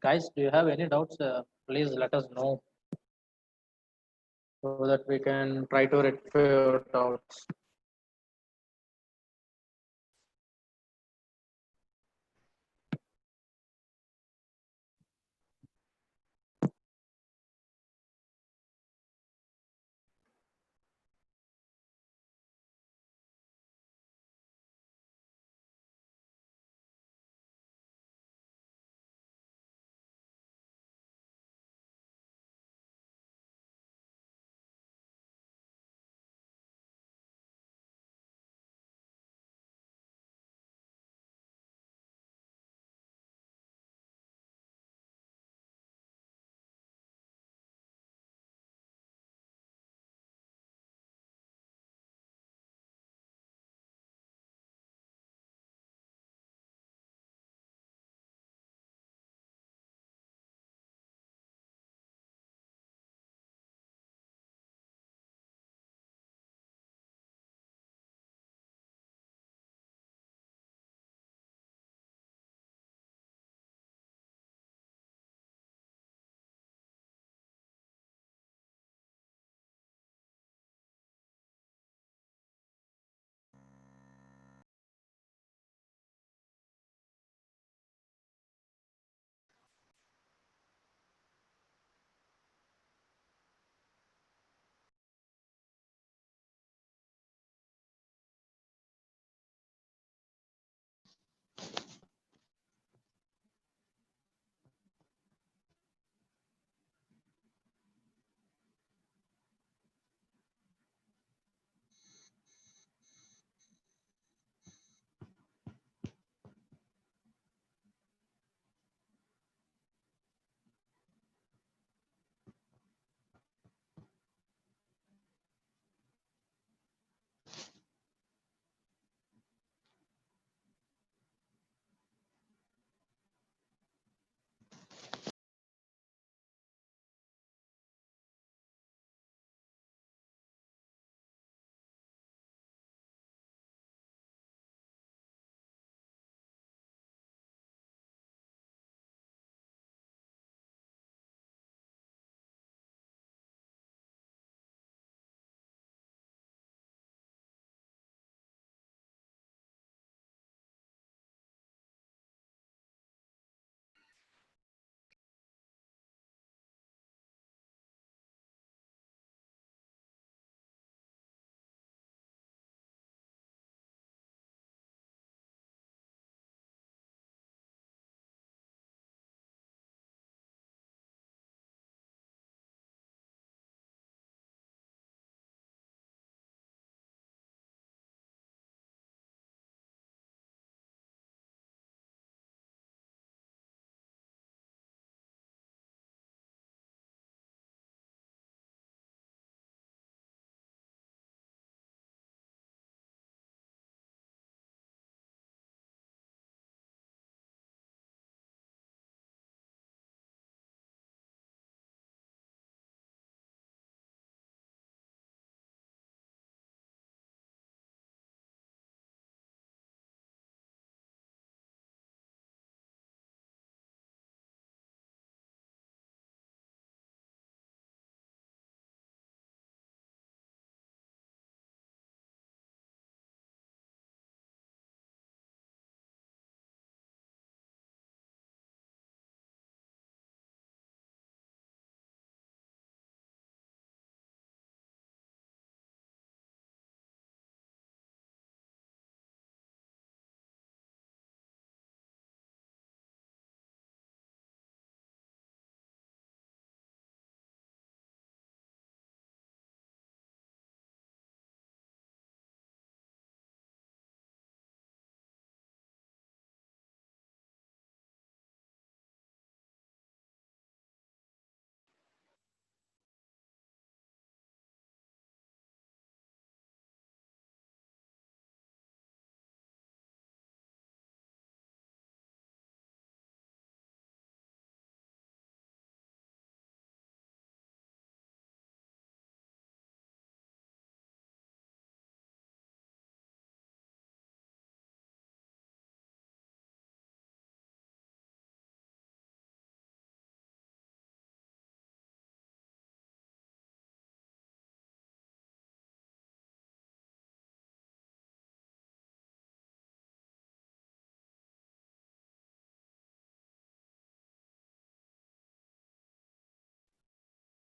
Guys, do you have any doubts? Please let us know so that we can try to rectify your doubts.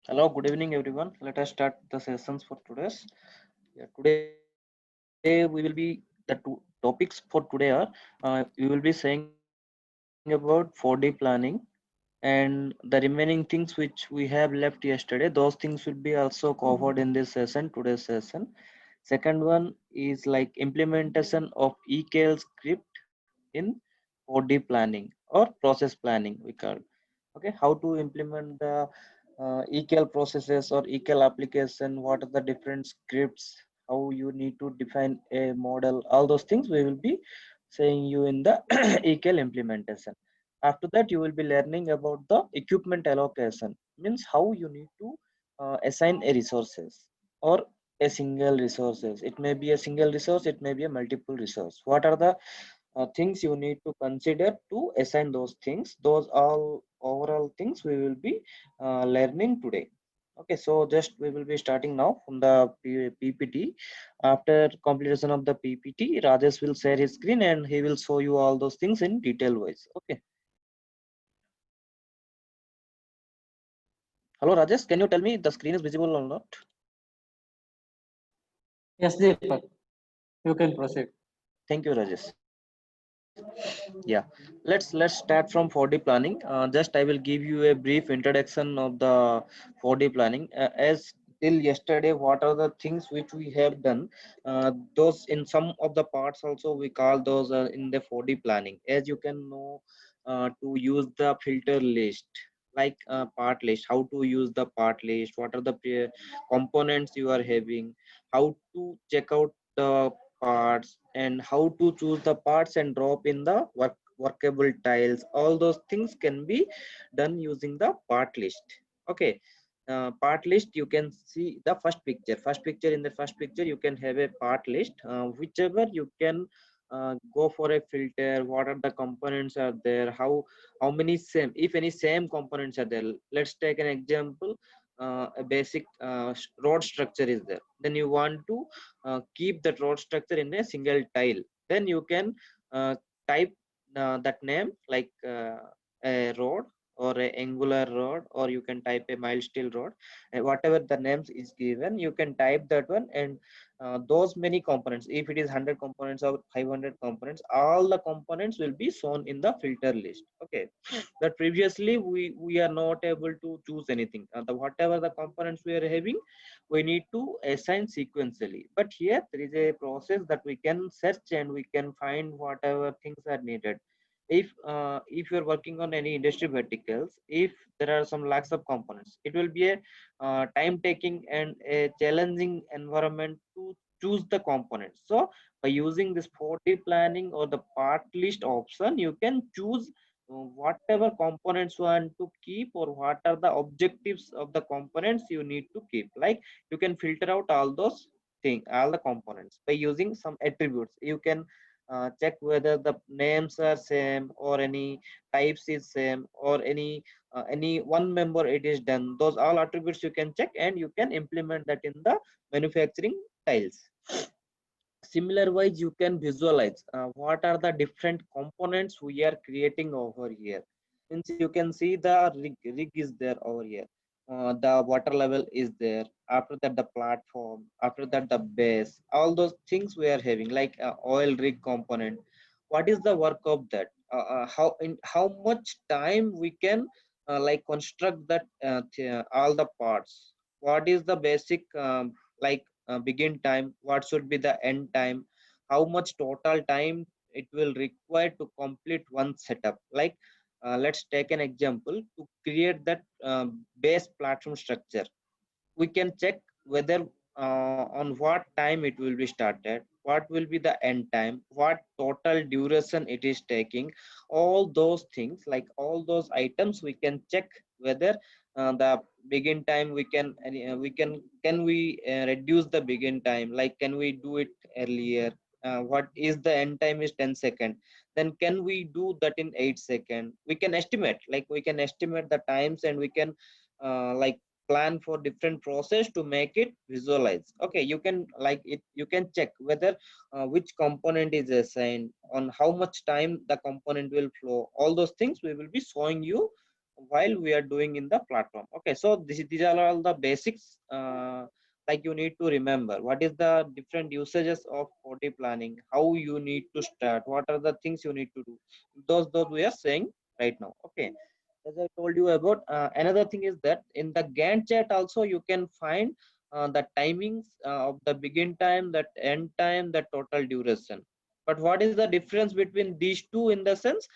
Hello, good evening, everyone. Let us start the sessions for today's. Yeah, today we will be the two topics for today are we will be saying about 4D planning and the remaining things which we have left yesterday. Those things will be also covered in this session, today's session. Second one is like implementation of EKL script in 4D planning or process planning we call. Okay, how to implement the ETL processes or ETL application, what are the different scripts, how you need to define a model, all those things we will be saying you in the ETL implementation. After that, you will be learning about the equipment allocation, means how you need to assign a resources or a single resources. It may be a single resource, it may be a multiple resource. What are the things you need to consider to assign those things? Those all overall things we will be learning today. Okay, so just we will be starting now from the PPT. After completion of the PPT, Rajesh will share his screen and he will show you all those things in detail wise. Okay. Hello Rajesh, can you tell me the screen is visible or not? Yes, Deepak, you can proceed. Thank you, Rajesh. Yeah, let's start from 4D planning. Just I will give you a brief introduction of the 4D planning. As till yesterday, what are the things which we have done? Those in some of the parts also we call those in the 4D planning. As you can know, to use the filter list, like part list, how to use the part list, what are the components you are having, how to check out the parts, and how to choose the parts and drop in the workable tiles. All those things can be done using the part list. Okay, part list, you can see the first picture. In the first picture you can have a part list, whichever you can go for a filter, what are the components are there, how many same, if any same components are there. Let's take an example. A basic road structure is there, then you want to keep that road structure in a single tile. Then you can type that name like a road or a angular road, or you can type a mild steel road. Whatever the names is given, you can type that one. And those many components, if it is 100 components or 500 components, all the components will be shown in the filter list. Okay, that previously we are not able to choose anything. Whatever the components we are having, we need to assign sequentially. But here there is a process that we can search and we can find whatever things are needed. If you're working on any industry verticals, if there are some lacks of components, it will be a time taking and a challenging environment to choose the components. So by using this 4D planning or the part list option, you can choose whatever components you want to keep, or what are the objectives of the components you need to keep. Like, you can filter out all those things, all the components, by using some attributes. You can check whether the names are same, or any types is same, or any one member it is done. Those all attributes you can check, and you can implement that in the manufacturing tiles. Similar wise, you can visualize what are the different components we are creating over here. Means you can see the rig is there over here, the water level is there, after that the platform, after that the base, all those things we are having, like oil rig component. What is the work of that? How much time we can like construct that all the parts? What is the basic like begin time, what should be the end time, how much total time it will require to complete one setup. Like, let's take an example. To create that base platform structure, we can check whether on what time it will be started, what will be the end time, what total duration it is taking. All those things, like all those items, we can check whether the begin time can we reduce the begin time, like can we do it earlier. What is the end time is 10 second, then can we do that in 8 second. We can estimate, like we can estimate the times, and we can like plan for different process to make it visualize. Okay, you can like it, you can check whether which component is assigned, on how much time the component will flow. All those things we will be showing you while we are doing in the platform. Okay, so these are all the basics, like you need to remember what is the different usages of 4D planning, how you need to start, what are the things you need to do. Those we are saying right now. Okay, as I told you about, another thing is that in the Gantt chart also you can find the timings of the begin time, that end time, the total duration. But what is the difference between these two? In the sense,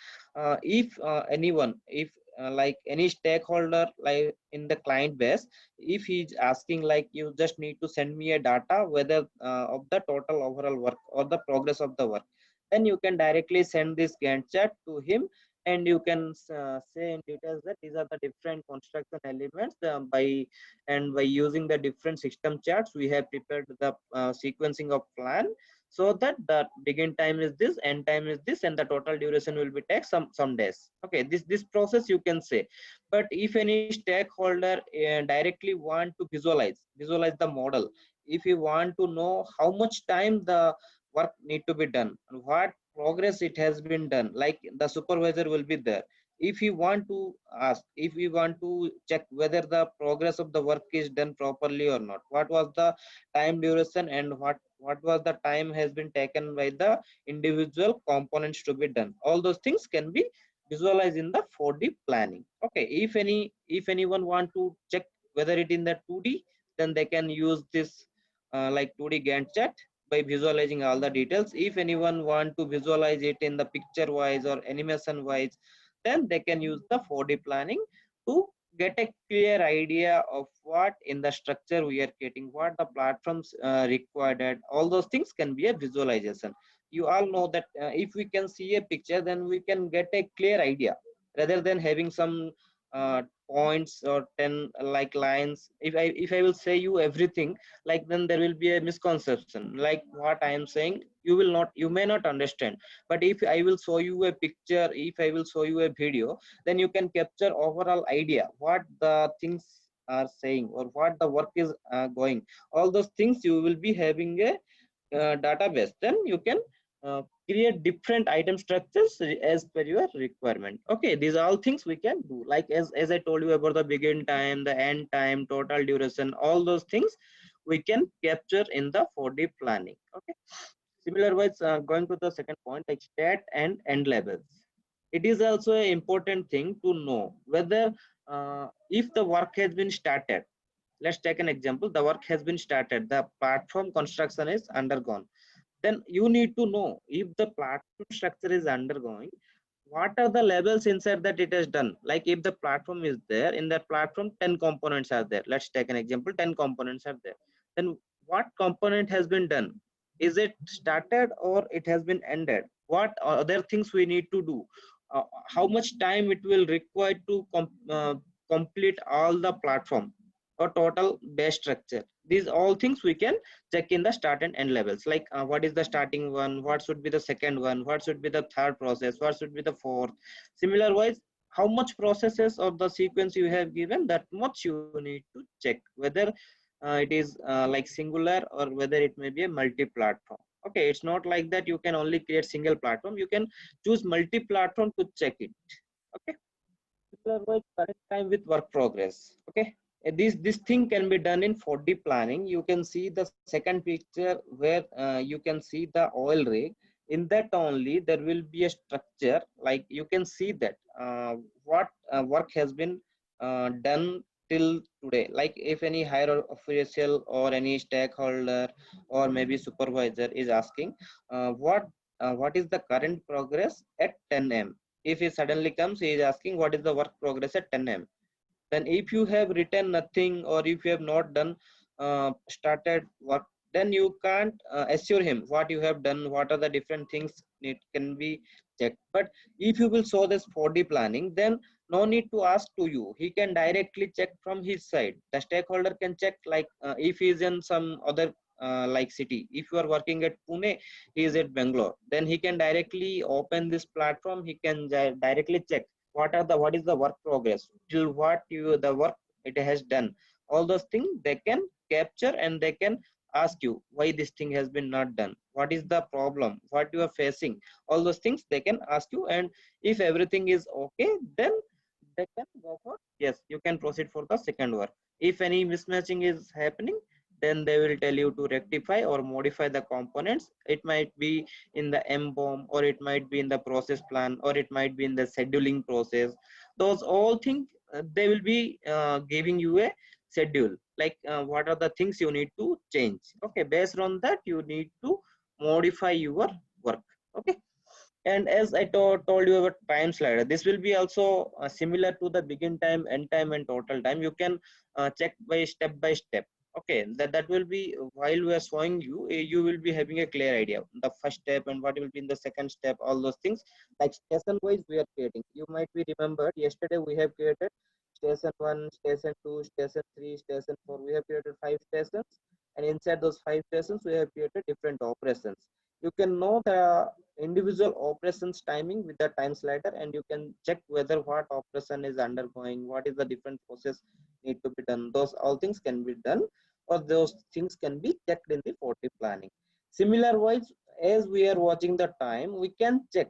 if anyone, if like any stakeholder, like in the client base, if he's asking like you just need to send me a data whether of the total overall work or the progress of the work, then you can directly send this Gantt chart to him, and you can say in details that these are the different construction elements, by using the different system charts we have prepared the sequencing of plan, so that the begin time is this, end time is this, and the total duration will be take some days. Okay, this process you can say. But if any stakeholder directly want to visualize the model, if you want to know how much time the work need to be done and what progress it has been done, like the supervisor will be there. If you want to ask, if we want to check whether the progress of the work is done properly or not, what was the time duration, and what was the time has been taken by the individual components to be done, all those things can be visualized in the 4D planning. Okay, if anyone want to check whether it in the 2D, then they can use this like 2D Gantt chart by visualizing all the details. If anyone want to visualize it in the picture wise or animation wise, then they can use the 4D planning to get a clear idea of what in the structure we are getting, what the platforms required at. All those things can be a visualization. You all know that if we can see a picture, then we can get a clear idea rather than having some uh, points or 10 like lines. If I will say you everything, like then there will be a misconception, like what I am saying you may not understand. But if I will show you a picture, if I will show you a video, then you can capture overall idea what the things are saying or what the work is going. All those things you will be having a database, then you can create different item structures as per your requirement. Okay, these are all things we can do, like as I told you about the begin time, the end time, total duration, all those things we can capture in the 4D planning. Okay, similar wise, going to the second point, like stat and end levels, it is also an important thing to know whether if the work has been started. Let's take an example. The work has been started, the platform construction is undergone, then you need to know if the platform structure is undergoing, what are the levels inside that it has done. Like if the platform is there, in that platform 10 components are there, let's take an example, 10 components are there, then what component has been done, is it started or it has been ended, what other things we need to do, how much time it will require to complete all the platform or total base structure. These all things we can check in the start and end levels, like what is the starting one, what should be the second one, what should be the third process, what should be the fourth. Similar wise, how much processes of the sequence you have given, that much you need to check whether it is like singular or whether it may be a multi-platform. Okay, it's not like that you can only create single platform, you can choose multi-platform to check it. Okay, similar wise, correct time with work progress. Okay, this thing can be done in 4D planning. You can see the second picture where you can see the oil rig. In that only there will be a structure, like you can see that what work has been done till today. Like if any higher official or any stakeholder or maybe supervisor is asking what is the current progress at 10 m. If he suddenly comes, he is asking what is the work progress at 10 m. Then if you have written nothing or if you have not done started work, then you can't assure him what you have done, what are the different things it can be checked. But if you will show this 4D planning, then no need to ask to you, he can directly check from his side. The stakeholder can check, like if he is in some other like city, if you are working at Pune, he is at Bangalore, then he can directly open this platform, he can directly check what is the work progress till what you the work it has done. All those things they can capture, and they can ask you why this thing has been not done, what is the problem, what you are facing. All those things they can ask you, and if everything is okay, then they can go for, yes, you can proceed for the second work. If any mismatching is happening, then they will tell you to rectify or modify the components. It might be in the MBOM, or it might be in the process plan, or it might be in the scheduling process. Those all things, they will be giving you a schedule, like what are the things you need to change. Okay, based on that you need to modify your work. Okay, and as I told you about time slider, this will be also similar to the begin time, end time, and total time. You can check by step. Okay, that will be while we are showing you, you will be having a clear idea. The first step and what will be in the second step, all those things. Like station wise, we are creating. You might be remembered yesterday we have created station 1, station 2, station 3, station 4. We have created 5 stations, and inside those 5 stations, we have created different operations. You can know the individual operations timing with the time slider, and you can check whether what operation is undergoing, what is the different process need to be done. Those all things can be done, or those things can be checked in the 4D planning. Similar wise, as we are watching the time, we can check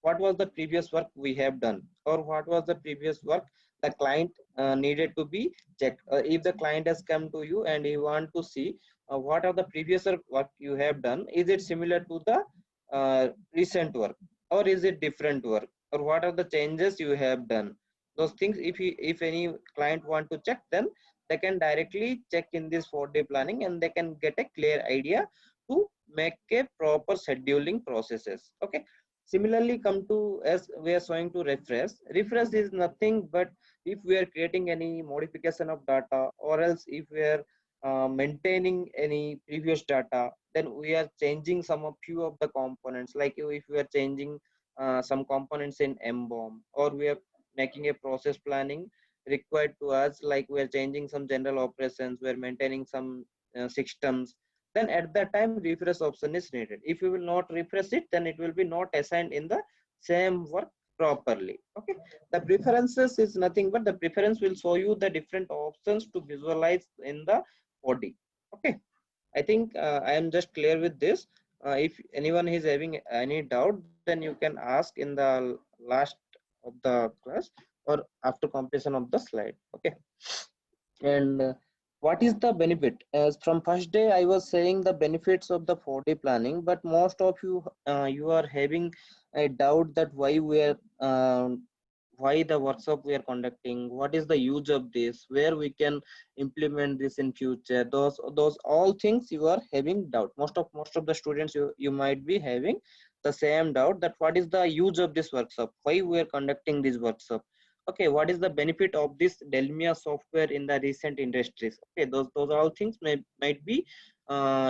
what was the previous work we have done, or what was the previous work the client needed to be checked. If the client has come to you and you want to see what are the previous work you have done, is it similar to the recent work, or is it different work, or what are the changes you have done. Those things, if any client want to check, then they can directly check in this 4D planning, and they can get a clear idea to make a proper scheduling processes. Okay, similarly, come to, as we are showing, to refresh. Refresh is nothing but if we are creating any modification of data, or else if we are maintaining any previous data, then we are changing some of few of the components. Like if we are changing some components in MBOM, or we are making a process planning required to us, like we are changing some general operations, we are maintaining some systems, then at that time refresh option is needed. If you will not refresh it, then it will be not assigned in the same work properly. Okay, the preferences is nothing but the preference will show you the different options to visualize in the body. Okay, I think I am just clear with this. If anyone is having any doubt, then you can ask in the last of the class, or after completion of the slide. Okay, and what is the benefit? As from first day I was saying the benefits of the 4D planning, but most of you you are having a doubt that why we are why the workshop we are conducting, what is the use of this, where we can implement this in future. Those all things you are having doubt. Most of the students, you might be having the same doubt, that what is the use of this workshop, why we are conducting this workshop. Okay, what is the benefit of this Delmia software in the recent industries. Okay, those all things might be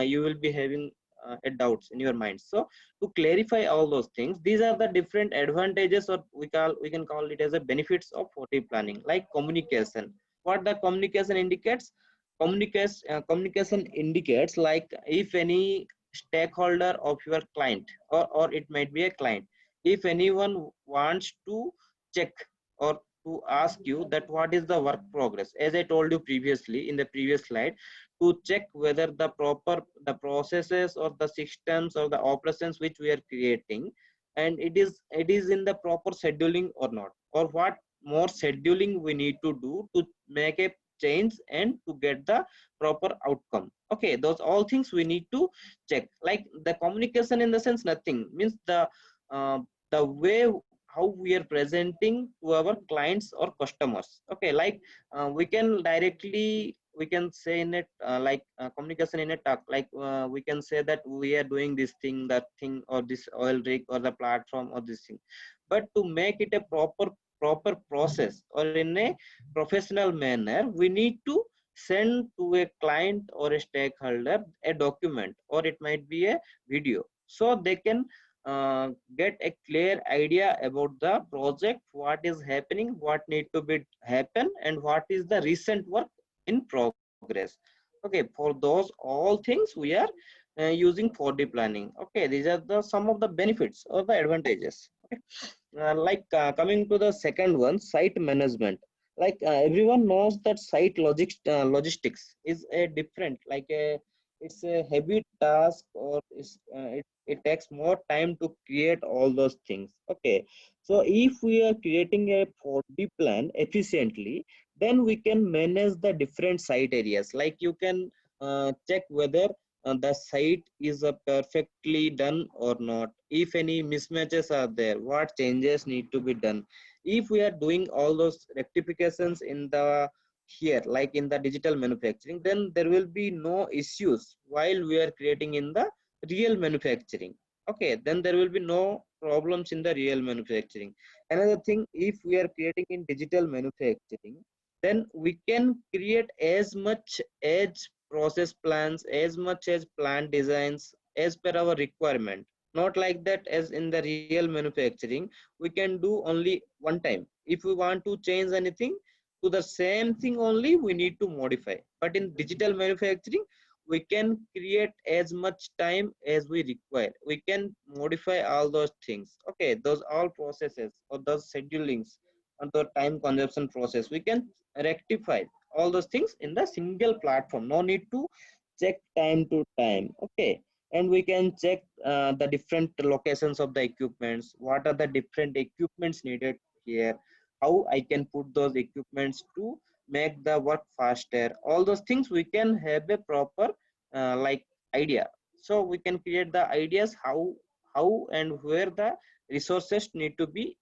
you will be having a doubts in your mind. So to clarify all those things, these are the different advantages, or we can call it as a benefits of 4D planning. Like communication, what the communication indicates. Communication indicates, like if any stakeholder of your client, or it might be a client, if anyone wants to check or to ask you that what is the work progress, as I told you previously in the previous slide, to check whether the processes or the systems or the operations which we are creating, and it is in the proper scheduling or not, or what more scheduling we need to do to make a change and to get the proper outcome. Okay, those all things we need to check. Like the communication, in the sense, nothing means uh, the way how we are presenting to our clients or customers. Okay, like we can say in it, communication in a talk, like we can say that we are doing this thing, that thing, or this oil rig, or the platform, or this thing. But to make it a proper process, or in a professional manner, we need to send to a client or a stakeholder a document, or it might be a video, so they can get a clear idea about the project, what is happening, what need to be happen, and what is the recent work in progress. Okay, for those all things we are using 4D planning. Okay, these are the some of the benefits or the advantages. Okay, coming to the second one, site management. Like everyone knows that site logistics is a different, like a it's a heavy task, or it takes more time to create all those things. Okay, so if we are creating a 4D plan efficiently, then we can manage the different site areas. Like you can check whether the site is perfectly done or not. If any mismatches are there, what changes need to be done. If we are doing all those rectifications in the here, like in the digital manufacturing, then there will be no issues while we are creating in the real manufacturing. Okay, then there will be no problems in the real manufacturing. Another thing, if we are creating in digital manufacturing, then we can create as much as process plans, as much as plant designs as per our requirement. Not like that as in the real manufacturing, we can do only one time. If we want to change anything to the same thing only, we need to modify. But in digital manufacturing, we can create as much time as we require. We can modify all those things. Okay, those all processes or those schedulings and the time consumption process, we can rectify all those things in the single platform. No need to check time to time. Okay, and we can check the different locations of the equipments. What are the different equipments needed here? How I can put those equipments to make the work faster. All those things we can have a proper like idea. So we can create the ideas how and where the resources need to be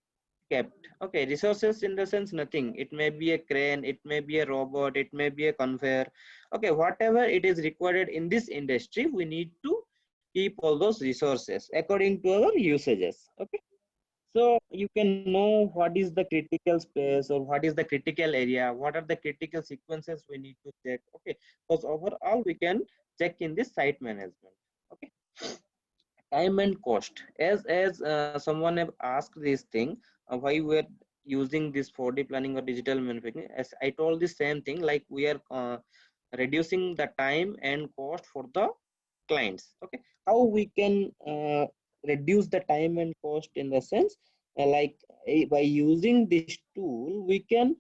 kept. Okay, resources in the sense nothing, it may be a crane, it may be a robot, it may be a conveyor. Okay, whatever it is required in this industry, we need to keep all those resources according to our usages. Okay, so you can know what is the critical space or what is the critical area, what are the critical sequences we need to check. Okay, because overall we can check in this site management. Okay, time and cost, as someone have asked this thing, why we're using this 4D planning or digital manufacturing. As I told the same thing, like we are reducing the time and cost for the clients. Okay, how we can reduce the time and cost in the sense, like by using this tool we can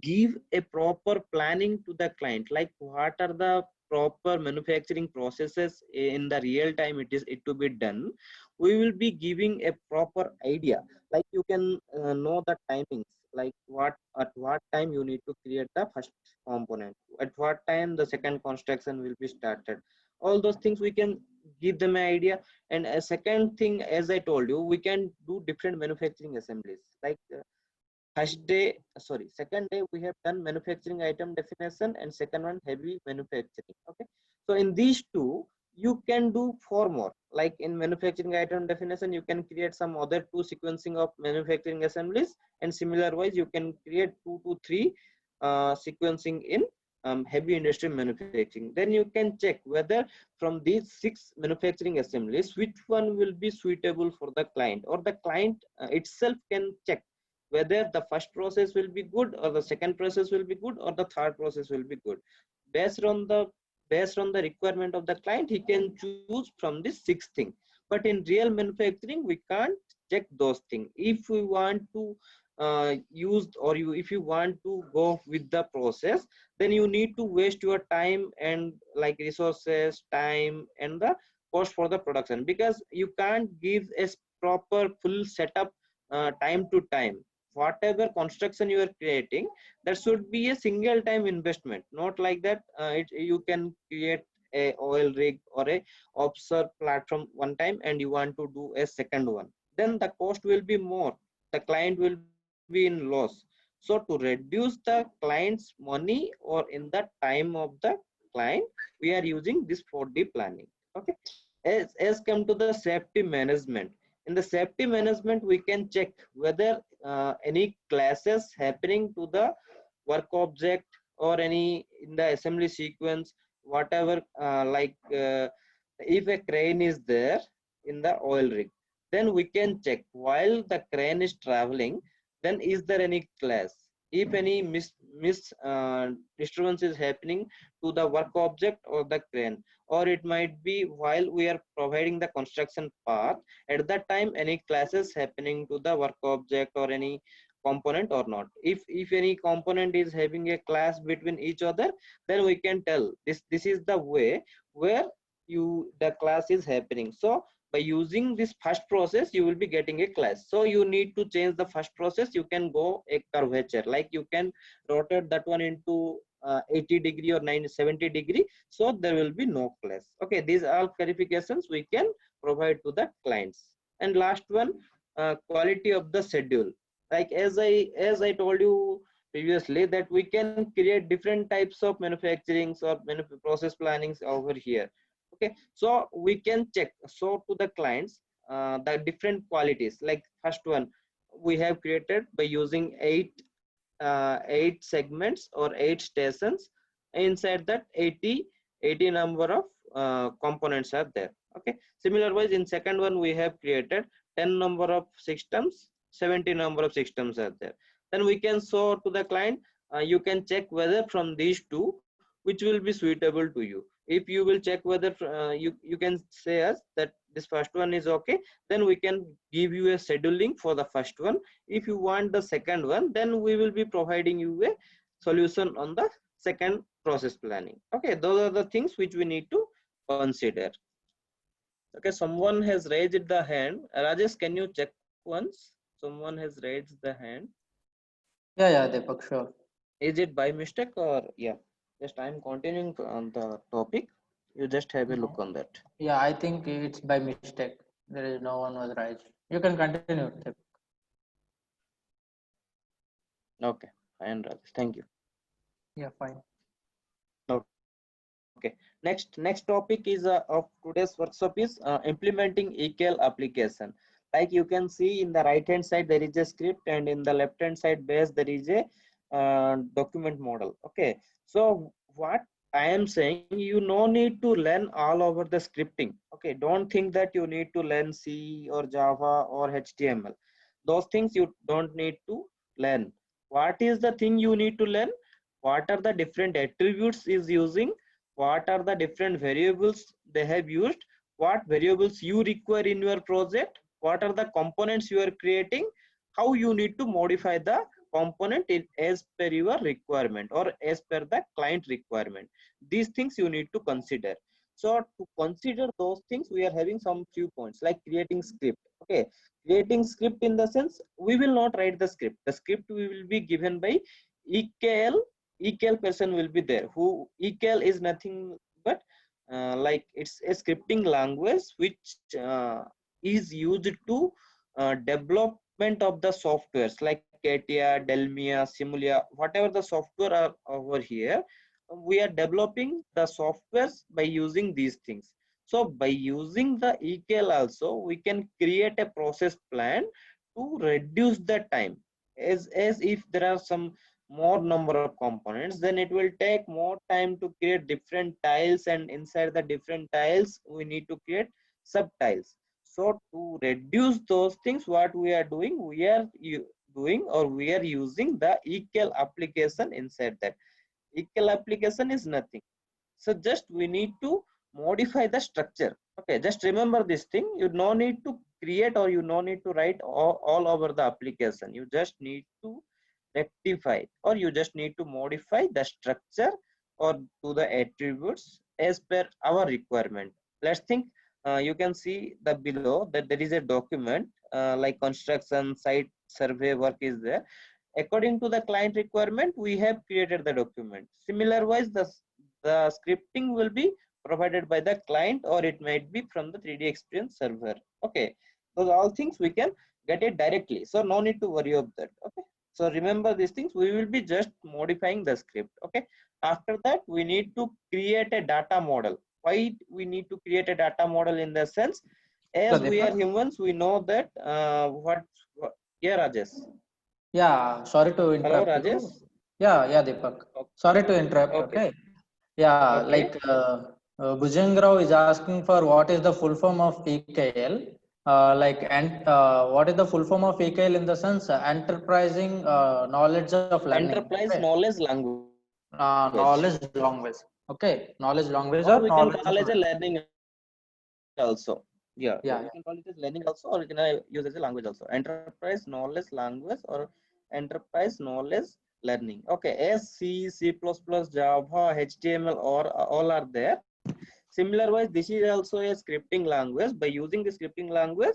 give a proper planning to the client, like what are the proper manufacturing processes in the real time it to be done. We will be giving a proper idea, like you can know the timings, like what at what time you need to create the first component, at what time the second construction will be started. All those things we can give them an idea. And a second thing, as I told you, we can do different manufacturing assemblies, like first day, sorry, second day we have done manufacturing item definition, and second one heavy manufacturing. Okay, so in these two you can do four more. Like in manufacturing item definition, you can create some other two sequencing of manufacturing assemblies, and similar wise you can create 2 to 3 sequencing in heavy industry manufacturing. Then you can check whether from these 6 manufacturing assemblies which one will be suitable for the client, or the client itself can check whether the first process will be good, or the second process will be good, or the third process will be good. Based on the requirement of the client, he can choose from this 6 thing. But in real manufacturing we can't check those things. If we want to use, or if you want to go with the process, then you need to waste your time and like resources, time, and the cost for the production, because you can't give a proper full setup time to time. Whatever construction you are creating, that should be a single time investment, not like that you can create a oil rig or a offshore platform one time and you want to do a second one, then the cost will be more, the client will be in loss. So to reduce the client's money or in the time of the client, we are using this 4D planning. Okay, as come to the safety management. In the safety management we can check whether any classes happening to the work object or any in the assembly sequence, whatever if a crane is there in the oil rig, then we can check while the crane is traveling, then is there any class. If any disturbance is happening to the work object or the crane, or it might be while we are providing the construction path, at that time any classes happening to the work object or any component or not. If any component is having a class between each other, then we can tell this is the way where you the class is happening. So by using this first process, you will be getting a class. So you need to change the first process. You can go a curvature, like you can rotate that one into 80 degree or 70 degree. So there will be no class. Okay, these are all clarifications we can provide to the clients. And last one, quality of the schedule. Like as I told you previously, that we can create different types of manufacturing or process plannings over here. Okay, so we can check, so to the clients, the different qualities. Like first one, we have created by using eight segments or 8 stations. Inside that 80 number of components are there. Okay, similar wise, in second one we have created 10 number of systems, 70 number of systems are there. Then we can show to the client, you can check whether from these two which will be suitable to you. If you will check whether you can say us that this first one is okay, then we can give you a scheduling for the first one. If you want the second one, then we will be providing you a solution on the second process planning. Okay, those are the things which we need to consider. Okay, someone has raised the hand. Rajesh, can you check once? Someone has raised the hand. Yeah, Deepak, sure. Is it by mistake or yeah? Just I'm continuing on the topic. You just have a look No. on that. Yeah, I think it's by mistake. There is no one was raised. You can continue, Deepak. Okay, fine, Rajesh. Thank you. Yeah, fine. Okay. Next topic is of today's workshop is implementing ETL application. Like you can see in the right hand side there is a script, and in the left hand side base there is a document model. Okay. So what I am saying, you no need to learn all over the scripting. Okay. Don't think that you need to learn C or Java or HTML. Those things you don't need to learn. What is the thing you need to learn? What are the different attributes is using? What are the different variables they have used? What variables you require in your project? What are the components you are creating? How you need to modify the component as per your requirement or as per the client requirement. These things you need to consider. So to consider those things, we are having some few points like creating script. Okay, creating script in the sense we will not write the script. The script will be given by ETL person will be there. Who ETL is nothing but like it's a scripting language which is used to development of the softwares like Katia, Delmia, Simulia, whatever the software are over here. We are developing the softwares by using these things. So by using the ETL also, we can create a process plan to reduce the time. As if there are some more number of components, then it will take more time to create different tiles, and inside the different tiles we need to create subtiles. So to reduce those things, what we are doing, we are using the ETL application inside that. ETL application is nothing. So just we need to modify the structure. Okay, just remember this thing. You no need to create or you no need to write all over the application. You just need to rectify or you just need to modify the structure or to the attributes as per our requirement. Let's think, you can see the below that there is a document like construction site survey work is there. According to the client requirement, we have created the document. Similar wise, the scripting will be provided by the client or it might be from the 3D experience server. Okay, those all things we can get it directly, so no need to worry of that. Okay, so remember these things, we will be just modifying the script. Okay, after that we need to create a data model. Why we need to create a data model? In the sense, as we are Deepak? humans, we know that what yeah, Rajesh. Yeah, sorry to Hello, interrupt Rajesh. you. Yeah, Deepak. Sorry to interrupt. Okay. Okay. Yeah, Okay. Bhujangrao is asking for what is the full form of EKL. And what is the full form of EKL in the sense enterprising knowledge of learning. Enterprise Okay. knowledge language. Knowledge language. Okay. Knowledge language Or or we can knowledge call of it a learning. learning also. Yeah, Yeah. we can call it as learning also, or we can use as a language also. Enterprise knowledge language or enterprise knowledge learning. Okay, as C, C++, Java, HTML, or all are there. Similar wise, this is also a scripting language. By using the scripting language,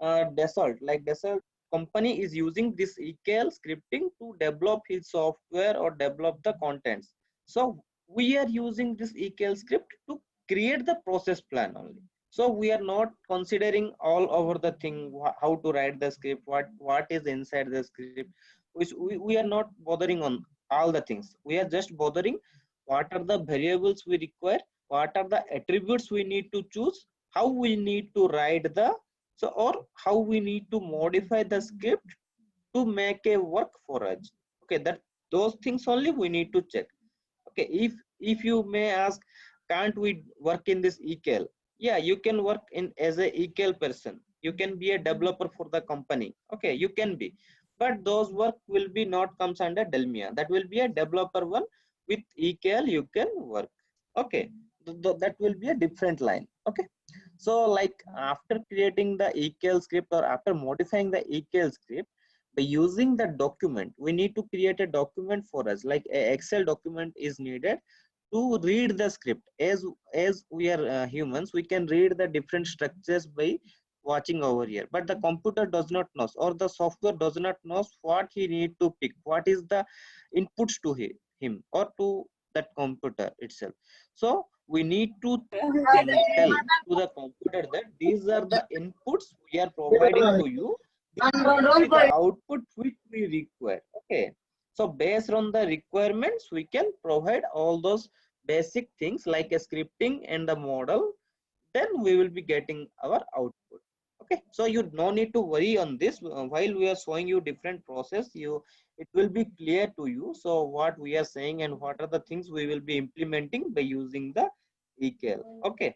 Dassault, like Dassault company is using this EKL scripting to develop his software or develop the contents. So we are using this EKL script to create the process plan only. So we are not considering all over the thing, how to write the script, what is inside the script, which we are not bothering on all the things. We are just bothering what are the variables we require, what are the attributes we need to choose, how we need to write the, so or how we need to modify the script to make a work for us. Okay, that those things only we need to check. Okay, if you may ask, can't we work in this EKL? Yeah, you can work in as a EKL person. You can be a developer for the company. Okay, you can be, but those work will be not comes under Delmia. That will be a developer one. With EKL you can work. Okay, that will be a different line. Okay, so like after creating the EKL script or after modifying the EKL script, by using the document, we need to create a document for us, like a Excel document is needed to read the script. As we are humans, we can read the different structures by watching over here, but the computer does not know, or the software does not know what he need to pick, what is the inputs to him or to that computer itself. So we need to tell to the computer that these are the inputs we are providing to you, this will be the output which we require. Okay, so based on the requirements, we can provide all those basic things like a scripting and the model. Then we will be getting our output. Okay, so you no need to worry on this. While we are showing you different process, it will be clear to you. So what we are saying and what are the things we will be implementing by using the EKL. Okay.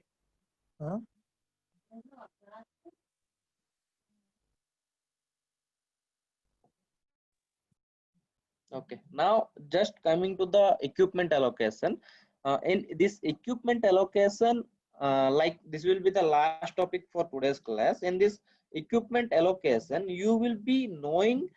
Okay, now just coming to the equipment allocation. In this equipment allocation, like this will be the last topic for today's class. In this equipment allocation, you will be knowing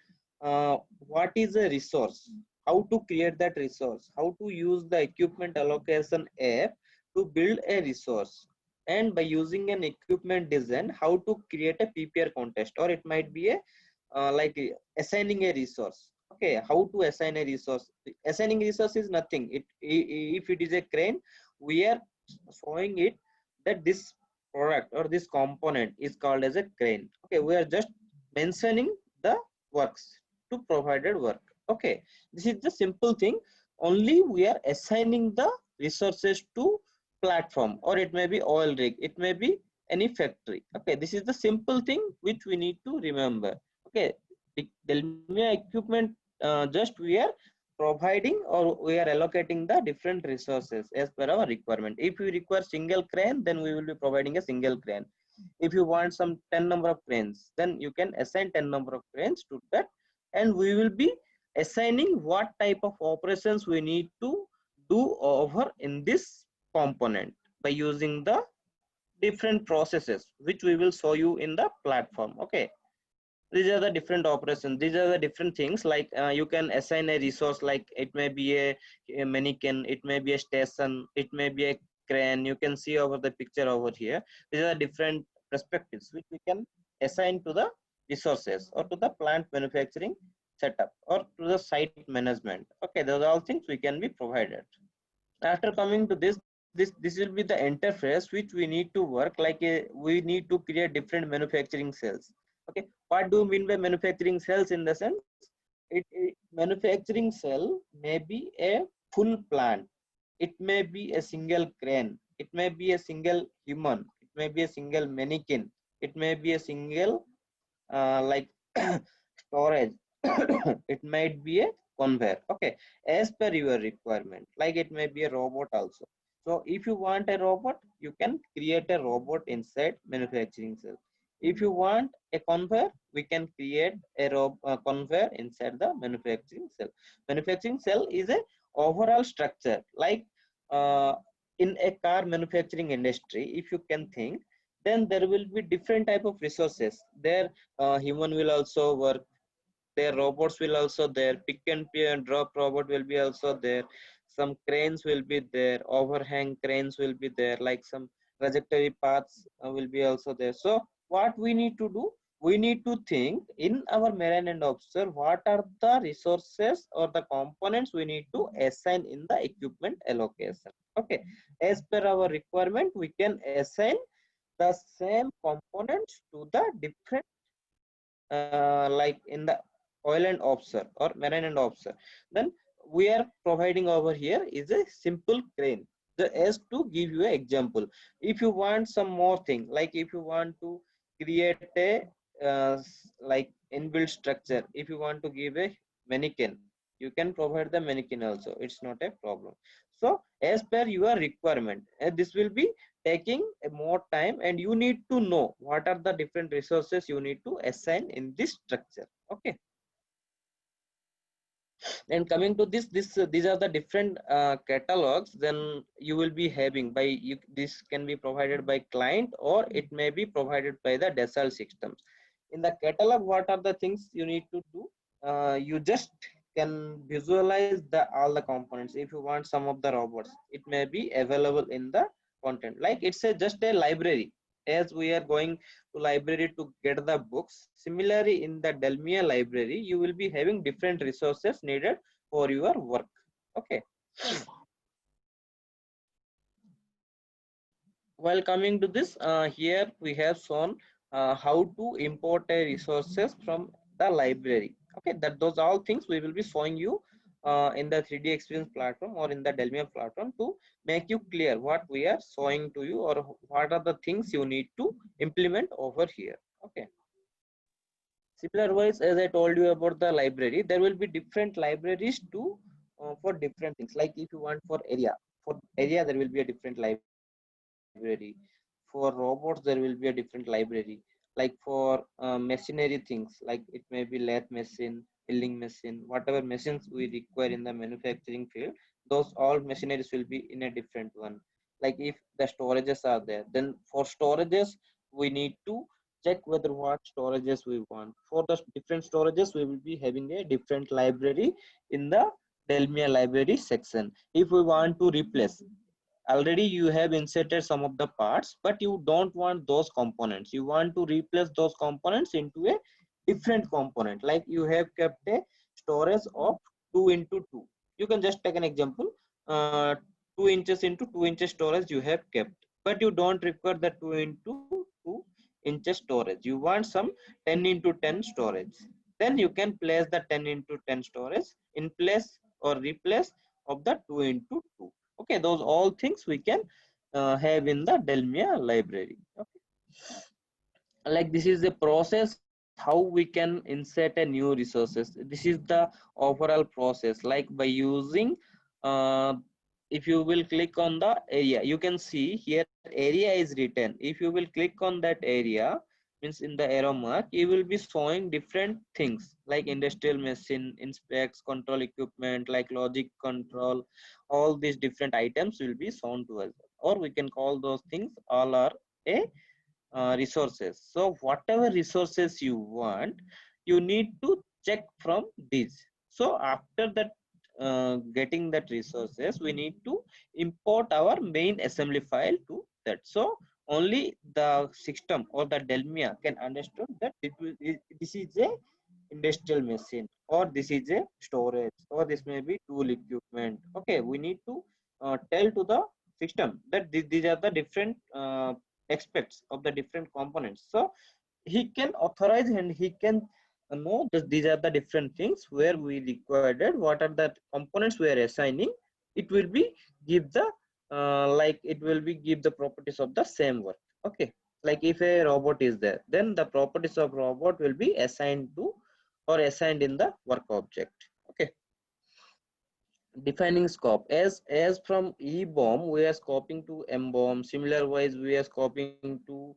what is a resource, how to create that resource, how to use the equipment allocation app to build a resource, and by using an equipment design, how to create a PPR contest, or it might be a like assigning a resource. Okay, how to assign a resource. Assigning resource is nothing. If it is a crane, we are showing it that this product or this component is called as a crane. Okay, we are just mentioning the works to provided work. Okay, this is the simple thing. Only we are assigning the resources to platform, or it may be oil rig, it may be any factory. Okay, this is the simple thing which we need to remember. Okay, the Delmia equipment, just we are providing or we are allocating the different resources as per our requirement. If you require single crane, then we will be providing a single crane. If you want some 10 number of cranes, then you can assign 10 number of cranes to that, and we will be assigning what type of operations we need to do over in this component by using the different processes which we will show you in the platform. Okay, these are the different operations, these are the different things, like you can assign a resource, like it may be a mannequin, it may be a station, it may be a crane. You can see over the picture over here, these are different perspectives which we can assign to the resources or to the plant manufacturing setup or to the site management. Okay, those are all things we can be provided. After coming to this will be the interface which we need to work, like we need to create different manufacturing cells. Okay, what do you mean by manufacturing cells? In the sense, manufacturing cell may be a full plant, it may be a single crane, it may be a single human, it may be a single mannequin, it may be a single like storage, it might be a conveyor. Okay, as per your requirement, like it may be a robot also. So if you want a robot, you can create a robot inside manufacturing cell. If you want a conveyor, we can create a conveyor inside the manufacturing cell. Manufacturing cell is a overall structure, like in a car manufacturing industry, if you can think, then there will be different type of resources there. Human will also work there, robots will also there, pick and drop robot will be also there, some cranes will be there, overhang cranes will be there, like some trajectory paths will be also there. So what we need to do, we need to think in our marine and offshore, what are the resources or the components we need to assign in the equipment allocation. Okay, as per our requirement, we can assign the same components to the different like in the oil and offshore or marine and offshore. Then we are providing over here is a simple crane. As to give you an example, if you want some more thing, like if you want to create a like inbuilt structure, if you want to give a mannequin, you can provide the mannequin also, it's not a problem. So as per your requirement, this will be taking more time, and you need to know what are the different resources you need to assign in this structure. Okay, and coming to these are the different catalogs then you will be having by you. This can be provided by client or it may be provided by the Dassault systems. In the catalog, what are the things you need to do? You just can visualize the all the components. If you want some of the robots, it may be available in the content, like it's a just a library. As we are going to library to get the books, similarly in the Delmia library you will be having different resources needed for your work. Okay, while coming to this, here we have shown how to import a resources from the library. Okay, that those all things we will be showing you in the 3D experience platform or in the Delmia platform to make you clear what we are showing to you or what are the things you need to implement over here. Okay, similar wise, as I told you about the library, there will be different libraries to for different things. Like if you want for area there will be a different library. For robots there will be a different library. Like for machinery things, like it may be lathe machine, milling machine, whatever machines we require in the manufacturing field, those all machineries will be in a different one. Like if the storages are there, then for storages we need to check whether what storages we want. For the different storages we will be having a different library in the Delmia library section. If we want to replace, already you have inserted some of the parts but you don't want those components, you want to replace those components into a different component, like you have kept a storage of 2 into 2. You can just take an example, 2 inches into 2 inches storage you have kept, but you don't require the 2 into 2 inches storage, you want some 10 into 10 storage. Then you can place the 10 into 10 storage in place or replace of the 2 into 2. Okay, those all things we can have in the Delmia library. Okay, like this is the process how we can insert a new resources. This is the overall process, like by using uh, if you will click on the area, you can see here area is written. If you will click on that area, means in the arrow mark, you will be showing different things like industrial machine, inspects, control equipment, like logic control. All these different items will be shown to us, or we can call those things all are a resources. So whatever resources you want, you need to check from these. So after that getting that resources, we need to import our main assembly file to that. So only the system or the Delmia can understand that this is a industrial machine, or this is a storage, or this may be tool equipment. Okay, we need to tell to the system that these are the different aspects of the different components. So he can authorize and he can know that these are the different things where we required, what are the components we are assigning. It will be give the like it will be give the properties of the same work. Okay, like if a robot is there, then the properties of robot will be assigned to or assigned in the work object. Okay, defining scope, as from EBOM we are scoping to MBOM. Similar wise we are scoping to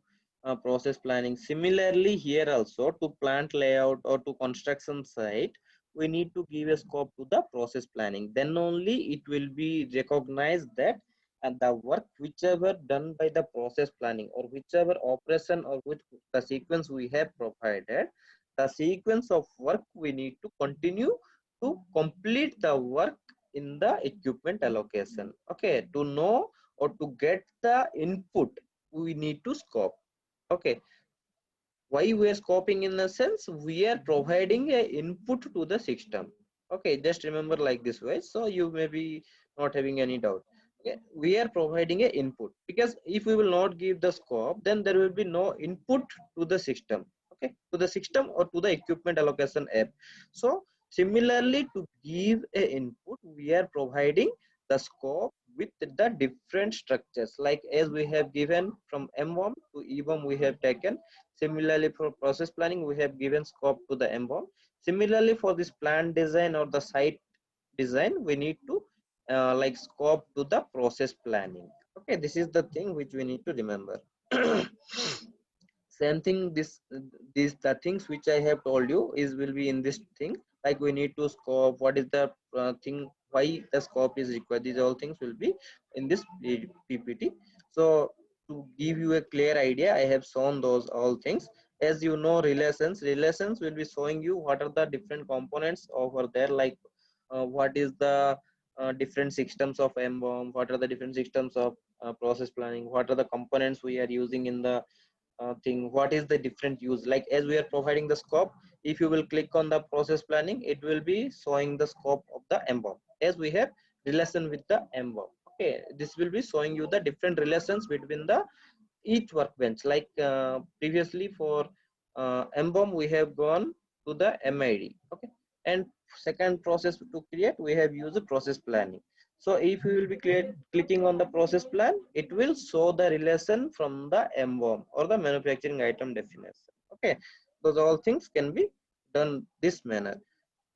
process planning. Similarly here also, to plant layout or to construction site, we need to give a scope to the process planning. Then only it will be recognized that and the work whichever done by the process planning or whichever operation or with the sequence we have provided, the sequence of work we need to continue to complete the work in the equipment allocation. Okay, to know or to get the input, we need to scope. Okay, why we are scoping? In a sense, we are providing a input to the system. Okay, just remember like this way, so you may be not having any doubt. Okay, we are providing a input, because if we will not give the scope, then there will be no input to the system. Okay, to the system or to the equipment allocation app. So similarly, to give a input, we are providing the scope with the different structures, like as we have given from MWOM to EWOM we have taken. Similarly, for process planning, we have given scope to the MBOM. Similarly, for this plant design or the site design, we need to like scope to the process planning. Okay, this is the thing which we need to remember. Same thing, these the things which I have told you is will be in this thing, like we need to scope what is the thing, why the scope is required. These all things will be in this PPT. So to give you a clear idea, I have shown those all things. As you know, relations will be showing you what are the different components over there, like what is the different systems of MBOM, what are the different systems of process planning, what are the components we are using in the thing, what is the different use. Like as we are providing the scope, if you will click on the process planning, it will be showing the scope of the MBOM. As we have relation with the MBOM, okay, this will be showing you the different relations between the each workbench. Like previously for MBOM we have gone to the MID. Okay, and second process to create, we have used the process planning. So if you will be clicking on the process plan, it will show the relation from the MBOM or the manufacturing item definition. Okay, those all things can be done this manner.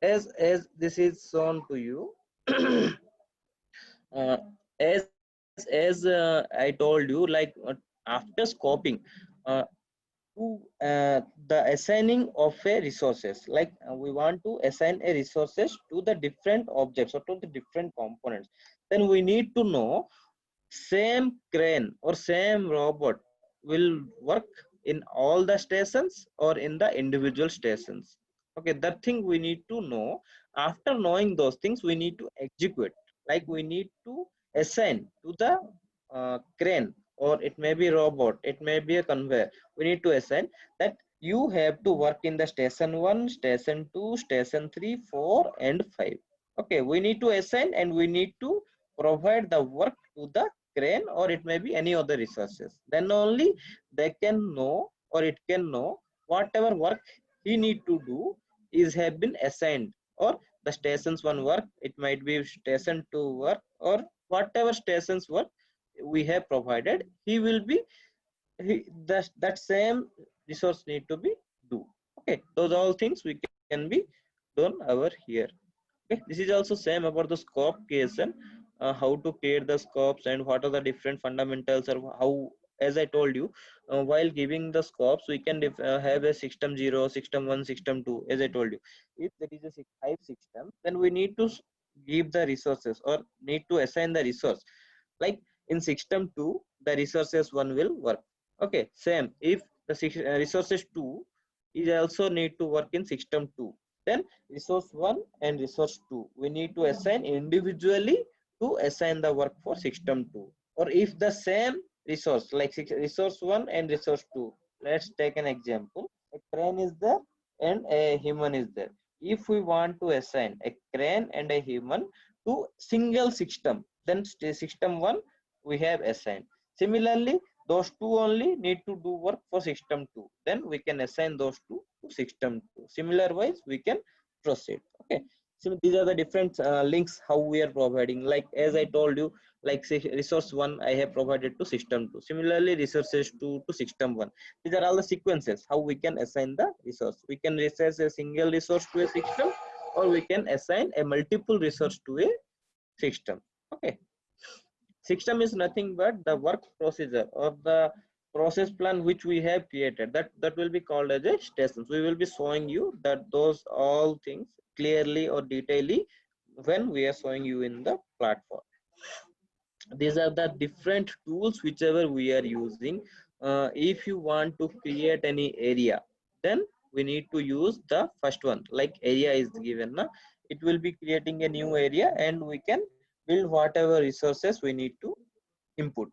As this is shown to you, uh, as I told you, like after scoping, uh, to the assigning of a resources, like we want to assign a resources to the different objects or to the different components, then we need to know same crane or same robot will work in all the stations or in the individual stations. Okay, that thing we need to know. After knowing those things, we need to execute, like we need to assign to the crane, or it may be robot, it may be a conveyor. We need to assign that you have to work in the station 1, station 2, station 3, 4 and 5. Okay, we need to assign and we need to provide the work to the crane, or it may be any other resources. Then only they can know, or it can know whatever work he need to do is have been assigned, or the stations 1 work, it might be station 2 work, or whatever stations work we have provided, he will be that same resource need to be do. Okay, those all things we can be done over here. Okay, this is also same about the scope creation, how to create the scopes and what are the different fundamentals, or how, as I told you, while giving the scopes, we can have a system 0, system 1, system 2. As I told you, if there is a type system, then we need to give the resources or need to assign the resource. Like in system 2, the resources 1 will work. Okay, same if the resources 2 is also need to work in system 2, then resource 1 and resource 2 we need to assign individually to assign the work for system 2. Or if the same resource, like resource 1 and resource 2, let's take an example, a crane is there and a human is there. If we want to assign a crane and a human to single system, then system 1 we have assigned. Similarly, those two only need to do work for system 2, then we can assign those two to system 2. Similar wise we can proceed. Okay, so these are the different links how we are providing. Like as I told you, like say resource 1 I have provided to system 2, similarly resources 2 to system 1. These are all the sequences how we can assign the resource. We can assign a single resource to a system, or we can assign a multiple resource to a system. Okay, system is nothing but the work procedure or the process plan which we have created, that will be called as a stations. We will be showing you that those all things clearly or detailedly when we are showing you in the platform. These are the different tools whichever we are using. If you want to create any area, then we need to use the first one, like area is given na? it will be creating a new area and we can build whatever resources we need to input.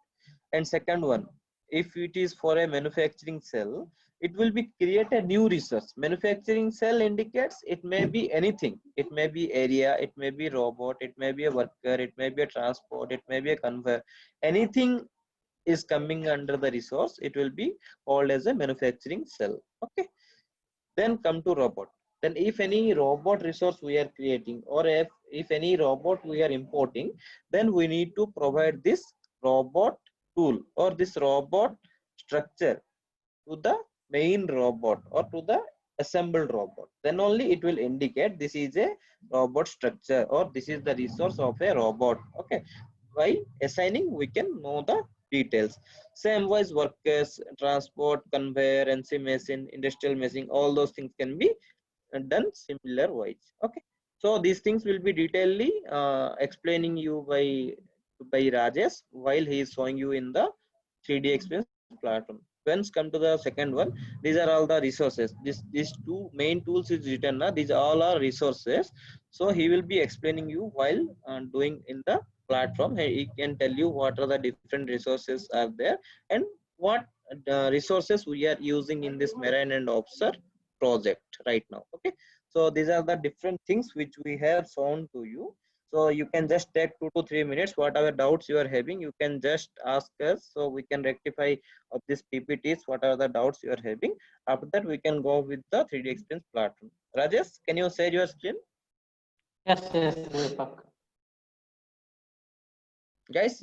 And second one, if it is for a manufacturing cell, it will be create a new resource. Manufacturing cell indicates it may be anything. It may be area, it may be robot, it may be a worker, it may be a transport, it may be a conveyor. Anything is coming under the resource, it will be called as a manufacturing cell. Okay. Then come to robot. Then if any robot resource we are creating, or if any robot we are importing, then we need to provide this robot tool or this robot structure to the main robot or to the assembled robot. Then only it will indicate this is a robot structure or this is the resource of a robot. Okay. By assigning, we can know the details. Same wise, workers, transport, conveyor, NC machine, industrial machine, all those things can be done similar wise. Okay. So these things will be detailedly explaining you by Rajesh while he is showing you in the 3D experience platform. Once come to the second one, these are all the resources. These two main tools is written now. These all are resources. So he will be explaining you while doing in the platform. He can tell you what are the different resources are there and what resources we are using in this marine and offshore project right now. Okay. So these are the different things which we have shown to you. So you can just take 2 to 3 minutes. Whatever doubts you are having, you can just ask us so we can rectify of this PPTs. What are the doubts you are having? After that, we can go with the 3D experience platform. Rajesh, can you share your screen? Yes, yes, Deepak. Guys,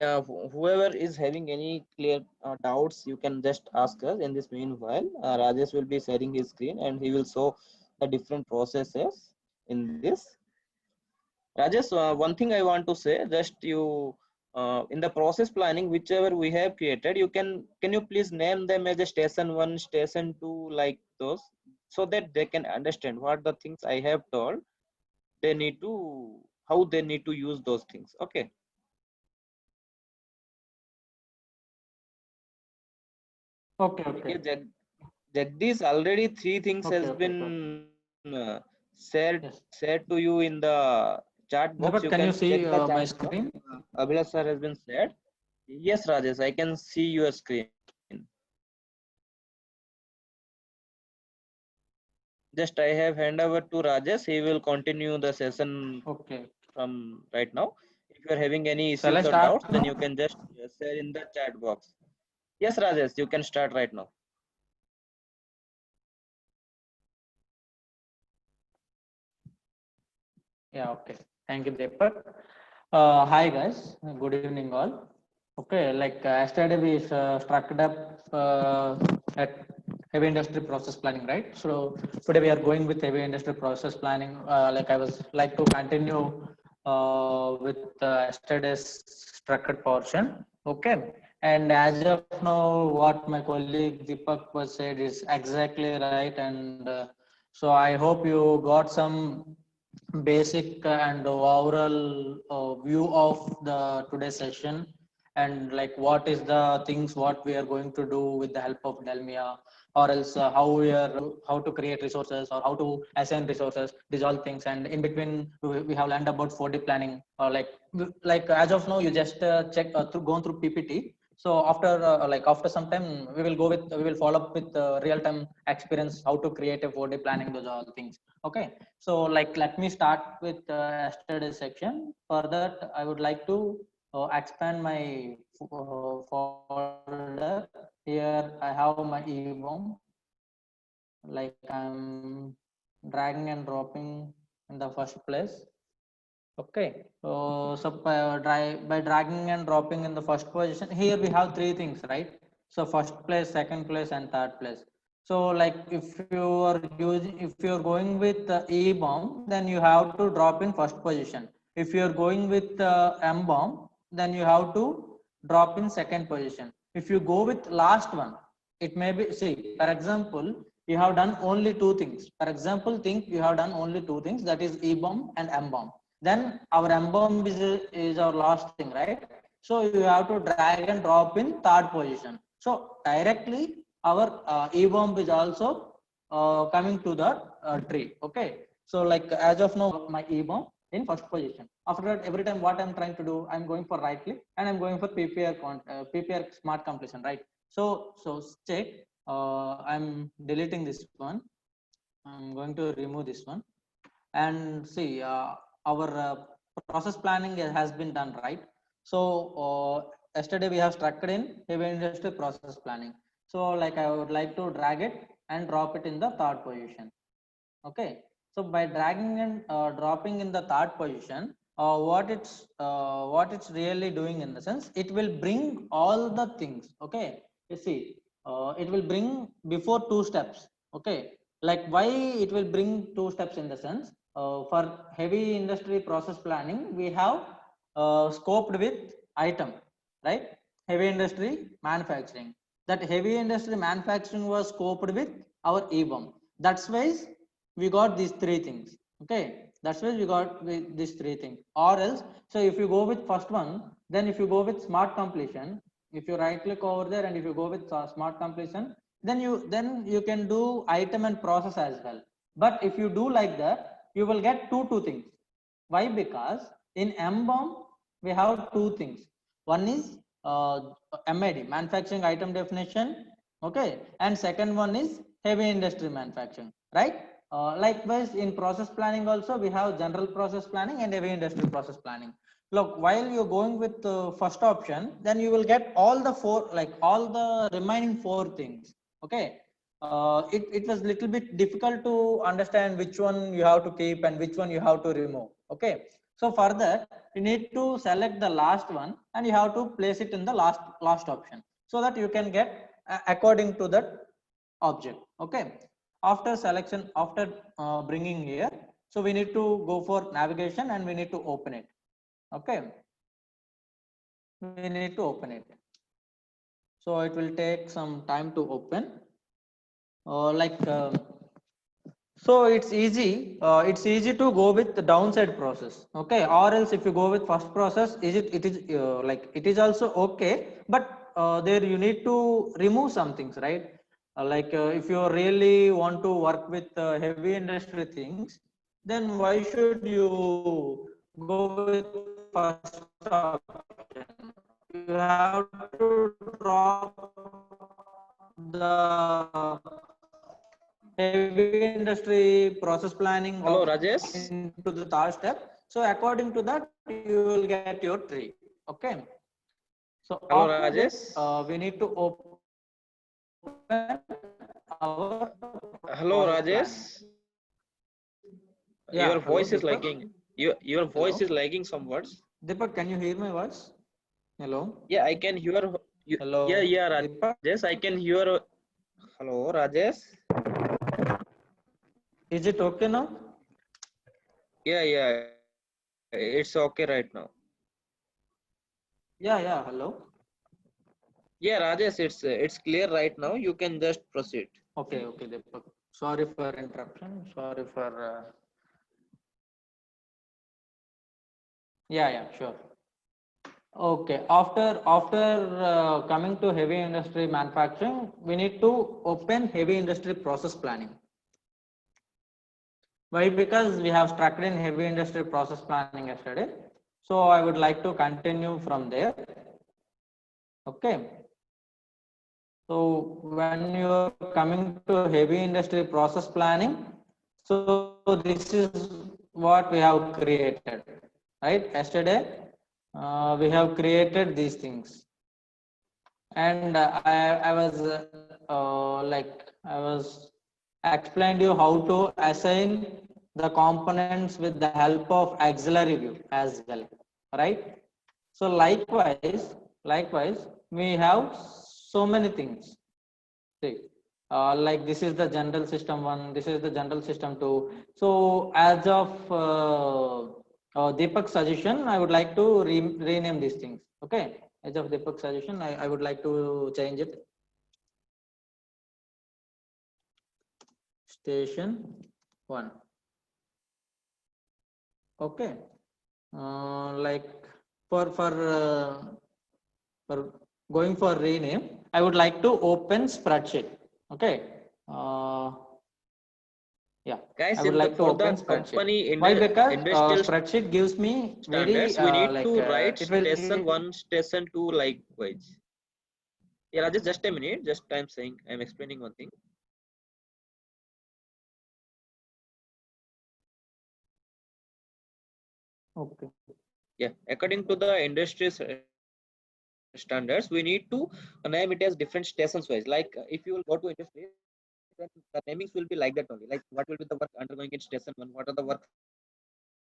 whoever is having any clear doubts, you can just ask us. In this meanwhile, Rajesh will be sharing his screen and he will show the different processes in this. Rajesh, one thing I want to say, just you in the process planning, whichever we have created, can you please name them as a station 1, station 2, like those, so that they can understand what the things I have told. They need to how they need to use those things. Okay. Okay, Okay, okay. Jagdish, already 3 things Okay, has okay, okay. been shared Yes. to you in the chat box. Deepak, You can you can see check the my chat box. screen? Abhilash sir has been shared. Yes, Rajesh, I can see your screen. Just I have hand over to Rajesh. He will continue the session Okay. from right now. If you are having any Shall I issues or start doubts, then now? you can just share in the chat box. Yes, Rajesh, you can start right now. Yeah, okay. Thank you, Deepak. Hi, guys. Good evening, all. Okay, like yesterday we struck up at heavy industry process planning, right? So today we are going with heavy industry process planning. Like I was like to continue with yesterday's structured portion. Okay, and as of now, what my colleague Deepak was said is exactly right, and so I hope you got some basic and overall view of the today's session, and like what is the things what we are going to do with the help of Delmia, or else how to create resources or how to assign resources, these all things. And in between we have learned about 4D planning, or like as of now you just check through gone through PPT. So after some time we will follow up with real time experience how to create a 4D planning, those all things. Okay, so like let me start with yesterday's section. For that, I would like to expand my folder. Here I have my EBOM. Like I'm dragging and dropping in the first place. Okay, so by dragging and dropping in the first position, here we have 3 things, right? So first place, second place, and third place. So like if you're going with the E bomb, then you have to drop in first position. If you're going with the M bomb, then you have to drop in second position. If you go with last one, it may be, see, for example, you have done only 2 things. For example, think you have done only 2 things, that is E bomb and M bomb. Then our M bomb is our last thing, right? So you have to drag and drop in third position. So directly our E bomb is also coming to the tree. Okay. So like as of now, my EBOM in first position. After that, every time what I'm trying to do, I'm going for right click and I'm going for PPR smart completion, right? So check. I'm deleting this one. I'm going to remove this one and see our process planning has been done, right? So yesterday we have structured in heavy industry process planning. So like I would like to drag it and drop it in the third position. Okay, so by dragging and dropping in the third position, what it's really doing in the sense, it will bring all the things. Okay, you see, it will bring before two steps. Okay, like why it will bring two steps in the sense, for heavy industry process planning, we have scoped with item, right? Heavy industry manufacturing. That heavy industry manufacturing was scoped with our EBOM. That's why we got these three things. Okay, that's why we got these three things. Or else, so if you go with first one, then if you go with smart completion, if you right click over there and if you go with smart completion, then you can do item and process as well. But if you do like that, you will get two things. Why? Because in MBOM we have two things. One is MID, manufacturing item definition. Okay, and second one is heavy industry manufacturing, right? Likewise, in process planning also we have general process planning and heavy industry process planning. Look, while you're going with the first option, then you will get all the four, like all the remaining four things. Okay, it was little bit difficult to understand which one you have to keep and which one you have to remove. Okay, so for that you need to select the last one and you have to place it in the last option, so that you can get according to that object. Okay, after selection, after bringing here, so we need to go for navigation and we need to open it. Okay, we need to open it, so it will take some time to open. So it's easy to go with the downside process. Okay, or else if you go with first process, it is like it is also okay, but there you need to remove some things, right? If you really want to work with heavy industry things, then why should you go with first option? You have to drop the heavy industry process planning Hello, of Rajesh. into the third step. So according to that, you will get your tree. Okay. So Hello, after this, Rajesh. we need to open our Hello, process Rajesh. planning. Your Yeah. Hello, voice is Deepak. lagging. Your voice is Hello, lagging somewhat. Deepak. Can you hear my voice? Hello. Yeah, I can hear you. Yeah, Hello, yeah, Deepak. Rajesh, I can hear. Hello, Rajesh. Is it okay now? Yeah, yeah, it's okay right now. Yeah, yeah. Hello. Yeah, Rajesh, it's clear right now. You can just proceed. Okay, okay, Deepak. Sorry for interruption. Sorry for. Yeah, sure. Okay, after coming to heavy industry manufacturing, we need to open heavy industry process planning. Why? Because we have structured in heavy industry process planning yesterday. So I would like to continue from there. Okay. So when you're coming to heavy industry process planning, so this is what we have created, right? Yesterday, we have created these things. And I was I was explained you how to assign the components with the help of auxiliary view as well, right? So likewise, we have so many things. See, like this is the general system one, this is the general system two. So as of Deepak's suggestion, I would like to rename these things. Okay, as of Deepak's suggestion, I would like to change it. Station 1. Okay, like for going for rename, I would like to open spreadsheet. Okay. Yeah, Guys, I would like to for open the spreadsheet. company Why? Because industrial spreadsheet gives me very standards, we need to write it will. station 1, station 2 likewise. Yeah, Rajesh, just a minute. Just I'm explaining one thing. Okay. Yeah, according to the industry standards, we need to name it as different stations wise. Like if you will go to industry, then the namings will be like that only. Like what will be the work undergoing in station 1, what are the works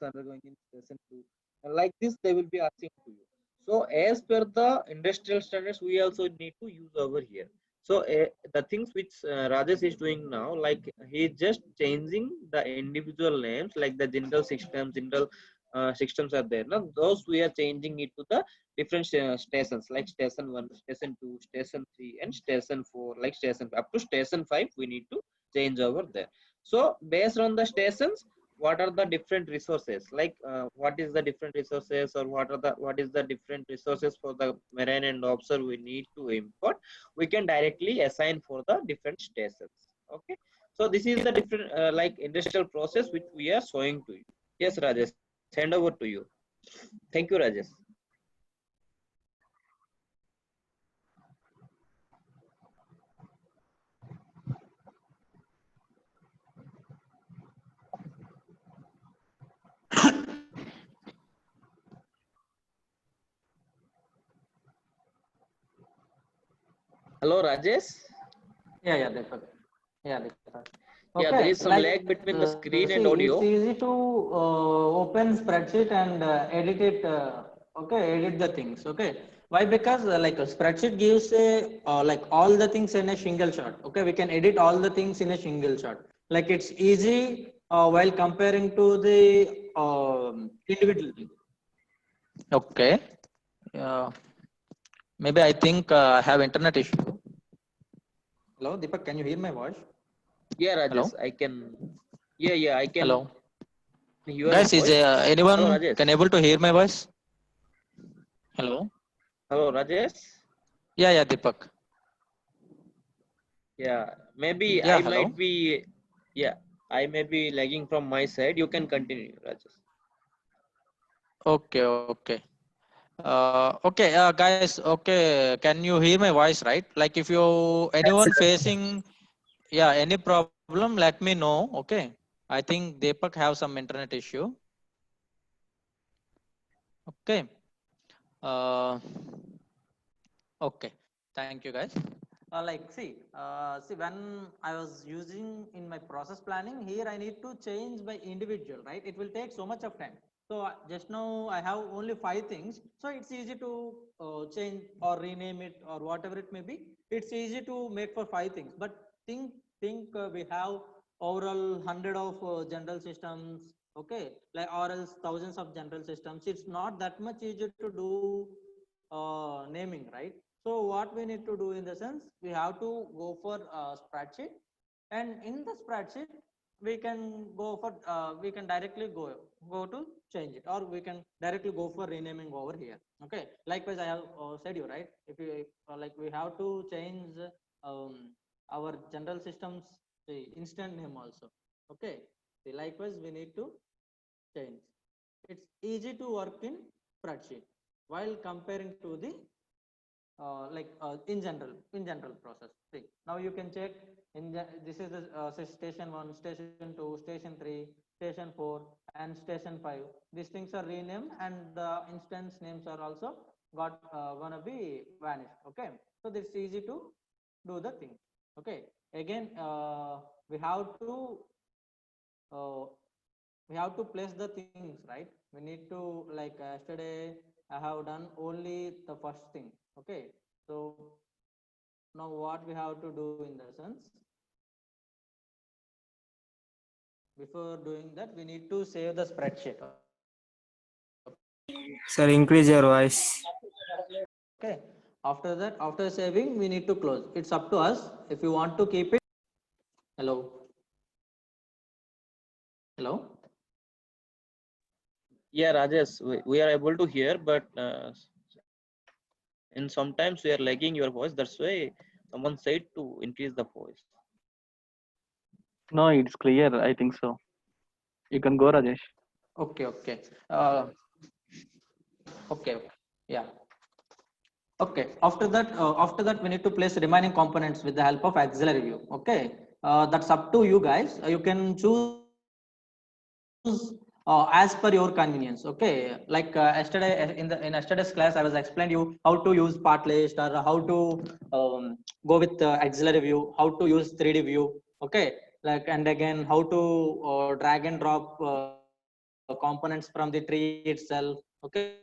undergoing in station 2. And like this, they will be asking to you. So as per the industrial standards, we also need to use over here. So the things which Rajesh is doing now, like he is just changing the individual names, like the general systems are there. Now those we are changing it to the different stations, like station 1, station 2, station 3, and station 4, like station up to station 5. We need to change over there. So based on the stations, what are the different resources, like what is the different resources, or what is the different resources for the marine and offshore we need to import, we can directly assign for the different stations. Okay, so this is the different like industrial process which we are showing to you. Yes, Rajesh, hand over to you. Thank you, Rajesh. Hello, Rajesh. Yeah, Deepak. Yeah, Deepak. Yeah, there Okay, is some lag between the screen and see, it's audio. easy to open spreadsheet and edit it. Okay, edit the things. Okay, why? Because like a spreadsheet gives a like all the things in a single shot. Okay, we can edit all the things in a single shot. Like it's easy while comparing to the individual thing. Okay. Uh, Maybe I think I have internet issue. Hello, Deepak. Can you hear my voice? Yeah, Rajesh, Hello. I can. Yeah, I can Hello. hear your Guys, is voice. Hello, anyone Rajesh. can able to hear my voice? Hello. Hello, Rajesh. Yeah, Deepak. Yeah, maybe Yeah, I might hello. be, yeah, I may be lagging from my side. You can continue, Rajesh. Okay. Okay, guys. Okay, can you hear my voice, right? Like, if you anyone facing, yeah, any problem, let me know. Okay. I think Deepak have some internet issue. Okay. Uh, okay. Thank you, guys. See, when I was using in my process planning, here I need to change by individual, right? It will take so much of time. So just now I have only 5 things. So it's easy to change or rename it or whatever it may be. It's easy to make for 5 things. But think we have overall hundred of general systems, okay, like or else thousands of general systems. It's not that much easier to do naming, right? So what we need to do in the sense, we have to go for a spreadsheet, and in the spreadsheet we can go for we can directly go to change it, or we can directly go for renaming over here. Okay. Likewise, I have said you right. If you like, we have to change our general systems the instant name also. Okay. See, likewise, we need to change. It's easy to work in spreadsheet while comparing to the in general process. See, now you can check this is the say station 1, station 2, station 3, station 4, and station 5. These things are renamed, and the instance names are also gonna be vanished. Okay, so this is easy to do the thing. Okay, again we have to uh, we have to place the things, right? We need to, like yesterday I have done only the first thing. Okay, so now what we have to do in the sense, before doing that we need to save the spreadsheet. Sir, increase your voice. Okay, after that, after saving, we need to close. It's up to us if you want to keep it. Hello. Yeah, Rajesh, we are able to hear, but and sometimes we are lagging your voice. That's why someone said to increase the voice. No, it's clear. I think so. You can go, Rajesh. Okay, okay. Uh, okay, okay. Yeah. Okay. After that, we need to place remaining components with the help of auxiliary view. Okay. That's up to you guys. You can choose as per your convenience. Okay. Like yesterday in yesterday's class, I was explained you how to use part list or how to go with auxiliary view, how to use 3D view. Okay. Like and again how to drag and drop components from the tree itself. Okay.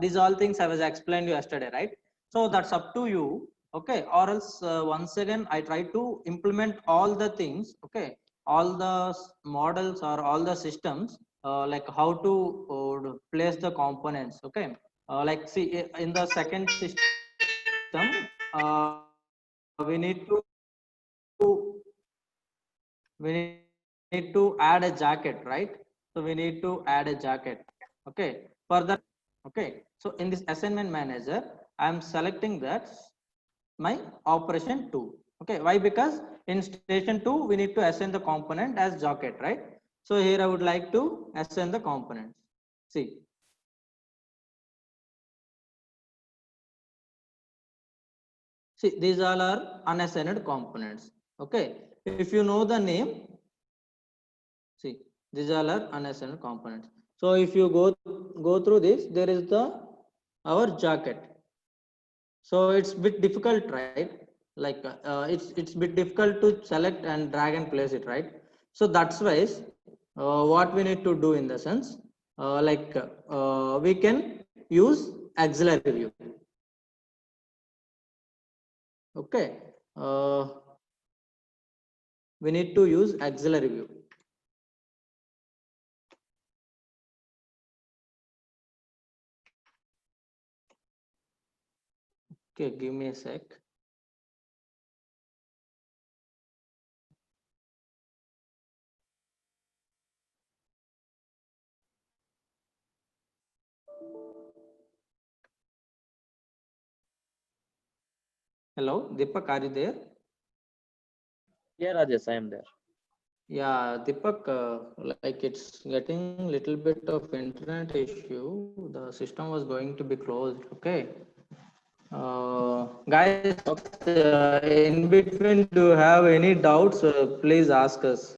These all things I was explained you yesterday, right? So that's up to you. Okay. Or else once again I try to implement all the things. Okay, all the models or all the systems, like how to place the components. Okay, like see in the second system, we need to add a jacket, right? So we need to add a jacket. Okay, for that, okay, so in this assignment manager I am selecting that my operation 2. Okay, why? Because in station 2 we need to assign the component as jacket, right? So here I would like to assign the components. See, these all are unassigned components. Okay, if you know the name, see, these all are unassigned components. So if you go through this, there is the our jacket. So it's bit difficult, right? Like it's bit difficult to select and drag and place it, right? So that's why what we need to do in the sense, we can use auxiliary view. Okay, uh, we need to use auxiliary view. Okay, give me a sec. Hello, Deepak, are you there? Yeah, Rajesh, I am there. Yeah, Deepak, like it's getting little bit of internet issue. The system was going to be closed. Okay. Guys, in between, do you have any doubts? Please ask us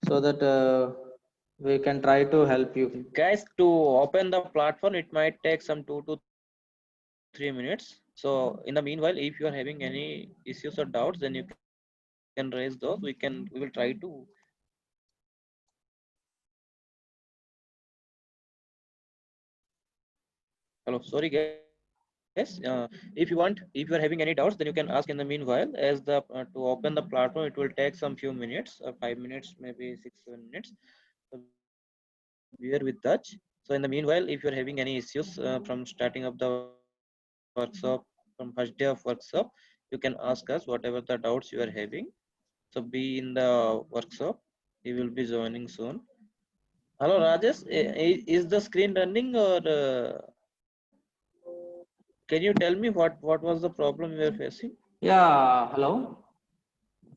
so that we can try to help you. Guys, to open the platform, it might take some 2 to 3 minutes. So in the meanwhile, if you are having any issues or doubts, then you can raise those. We will try to. Hello, sorry guys. If you are having any doubts, then you can ask in the meanwhile. As the to open the platform, it will take some few minutes, 5 minutes, maybe 6 7 minutes. So bear with that. So in the meanwhile, if you are having any issues from starting of the workshop, from first day of workshop, you can ask us whatever the doubts you are having. So be in the workshop. He will be joining soon. Hello, Rajesh. Is the screen running or can you tell me what was the problem you are facing? Yeah, hello.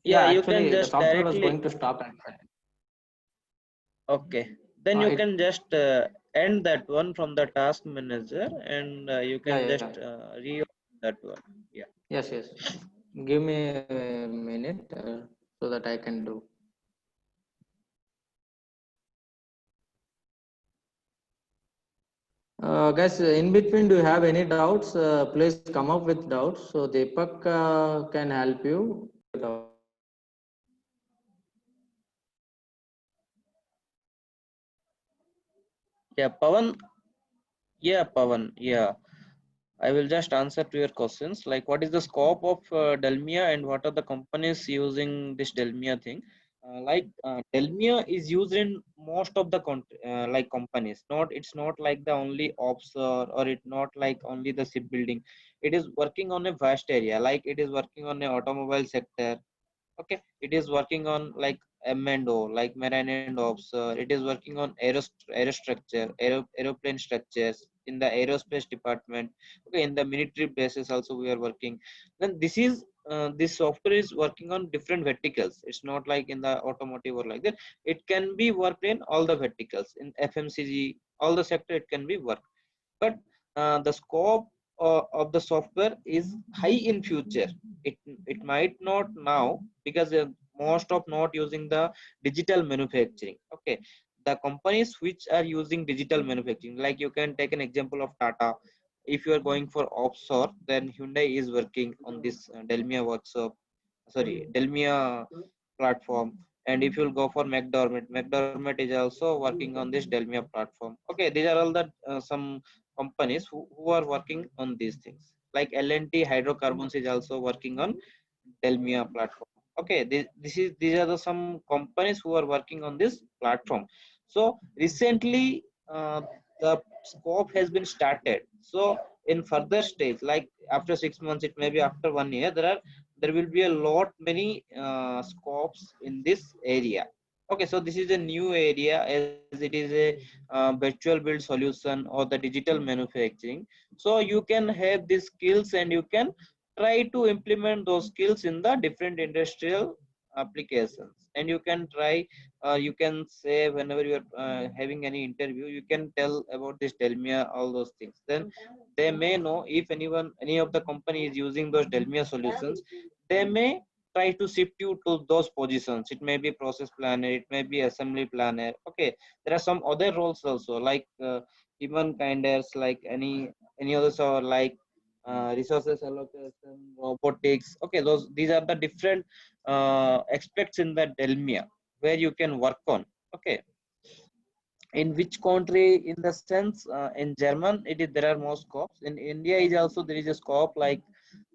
Yeah, Yeah, you can actually, the just software was directly. going to stop. Okay, then you It can just end that one from the task manager, and you Yeah, can yeah, just yeah. reopen that one. Yeah. Yes, yes. Give me a minute so that I can do. Guys, in between, do you have any doubts? Please come up with doubts so Deepak can help you. Yeah, Pavan. Yeah, Pavan. Yeah, I will just answer to your questions. Like, what is the scope of Delmia and what are the companies using this Delmia thing? Delmia is used in most of the like companies. Not it's not like the only ops or it not like only the shipbuilding. It is working on a vast area. Like it is working on the automobile sector. Okay, it is working on like M&O, like marine and ops. It is working on aerostructure, aeroplane structures. in the aerospace department. Okay, in the military bases also we are working. Then this software is working on different verticals. It's not like in the automotive or like that. It can be worked in all the verticals in FMCG, all the sector it can be worked. But the scope of the software is high in future. It might not now, because most of not using the digital manufacturing. Okay, the companies which are using digital manufacturing, like you can take an example of Tata. If you are going for offshore, then Hyundai is working on this Delmia workshop, sorry, Delmia platform. And if you'll go for McDermott is also working on this Delmia platform. Okay, these are all the some companies who are working on these things. Like L&T Hydrocarbons is also working on Delmia platform. Okay, these are some companies who are working on this platform. So recently, the scope has been started. So in further stage, like after 6 months, it may be after 1 year, there will be a lot many scopes in this area. Okay, so this is a new area, as it is a virtual build solution or the digital manufacturing. So you can have these skills and you can try to implement those skills in the different industrial applications. And you can try, you can say whenever you are having any interview, you can tell about this Delmia, all those things. Then they may know, if any of the company is using those Delmia solutions, they may try to shift you to those positions. It may be process planner, it may be assembly planner. Okay, there are some other roles also, like even kinders, like any others, or like resources allocation, robotics. Okay, these are the different aspects in the Delmia where you can work on. Okay, in which country? In the sense, in German, there are more scopes. In India is also there is a scope, like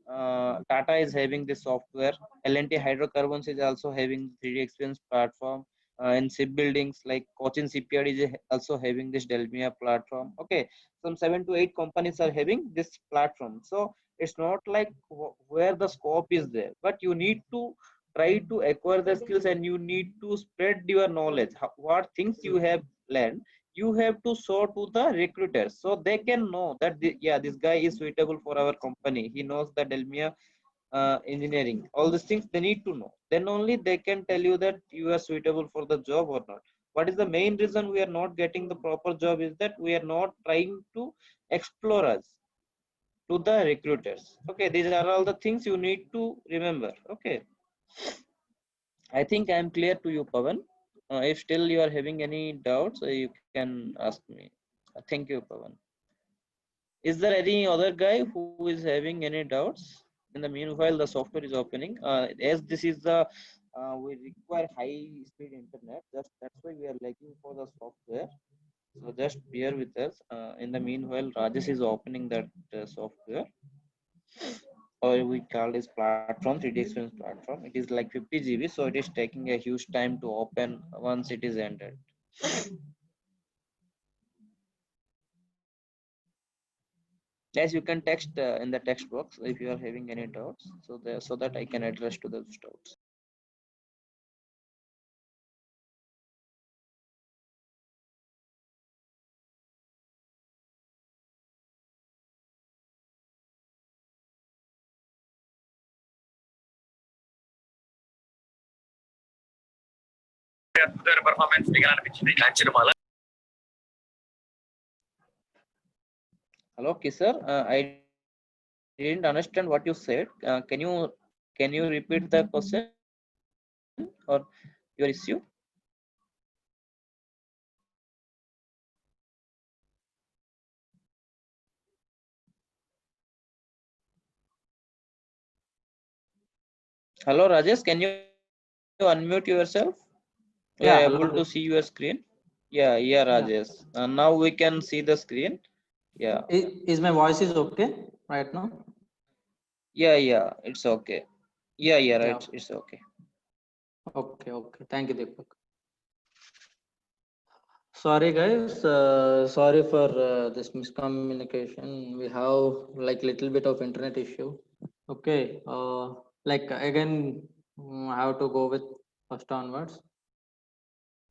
Tata is having this software. L&T Hydrocarbons is also having 3D Experience platform. In shipbuildings, like Cochin Shipyard is also having this Delmia platform. Okay, some 7 to 8 companies are having this platform. So it's not like where the scope is there, but you need to try to acquire the skills and you need to spread your knowledge. What things you have learned, you have to show to the recruiters, so they can know that yeah, this guy is suitable for our company. He knows the Delmia engineering. All these things they need to know. Then only they can tell you that you are suitable for the job or not. What is the main reason we are not getting the proper job is that we are not trying to explore us to the recruiters. Okay, these are all the things you need to remember. Okay, I think I am clear to you, Pavan. If still you are having any doubts, you can ask me. Thank you, Pavan. Is there any other guy who is having any doubts? In the meanwhile, the software is opening. As this is the we require high speed internet. Just that's why we are looking for the software. So just bear with us. In the meanwhile, Rajesh is opening that software, or we call this platform 3D Experience platform. It is like 50 GB, so it is taking a huge time to open once it is ended. Yes, you can text in the text box if you are having any doubts, so that I can address to those doubts. Hello, Kisar. I didn't understand what you said. Can you repeat the question or your issue? Hello, Rajesh. Can you unmute yourself? We Yeah, are able hello. to see your screen. Yeah, yeah, Yeah. Rajesh. Now we can see the screen. Yeah, Is my voice is okay right now? yeah, yeah. It's okay. Yeah, yeah, Yeah. right. It's okay. Okay. Okay. Thank you, Deepak. Sorry, guys. Sorry for this miscommunication. We have like little bit of internet issue. Okay. Like again, I have to go with first onwards.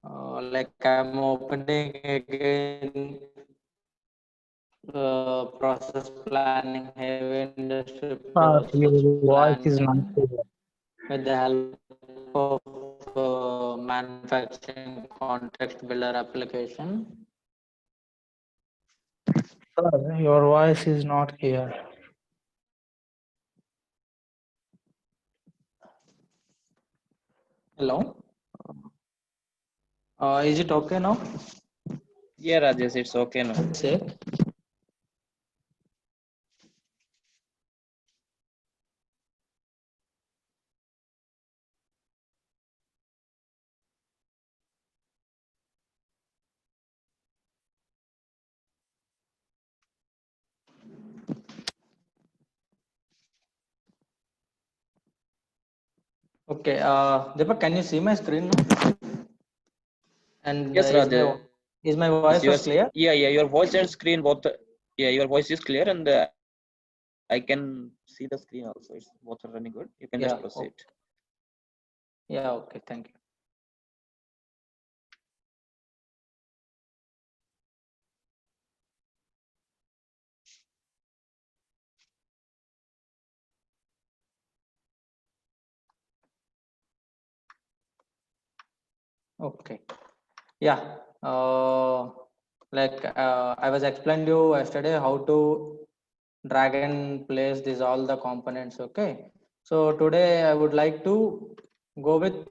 Like I'm opening again process planning, heavy industry Your process voice is not planning clear. with the help of manufacturing context builder application. Sir, your voice is not clear. Hello. Is it okay now? Yeah, Rajesh, it's okay now. Check. Okay. Deepak, can you see my screen now? And Yes, Rajesh. is my voice was clear? Yeah, your voice and screen both. Yeah, your voice is clear, and I can see the screen also. It's both are running good. You can Yeah. just proceed. Yeah. Okay. Thank you. Okay. Yeah. I was explained you yesterday how to drag and place these all the components. Okay. So today I would like to go with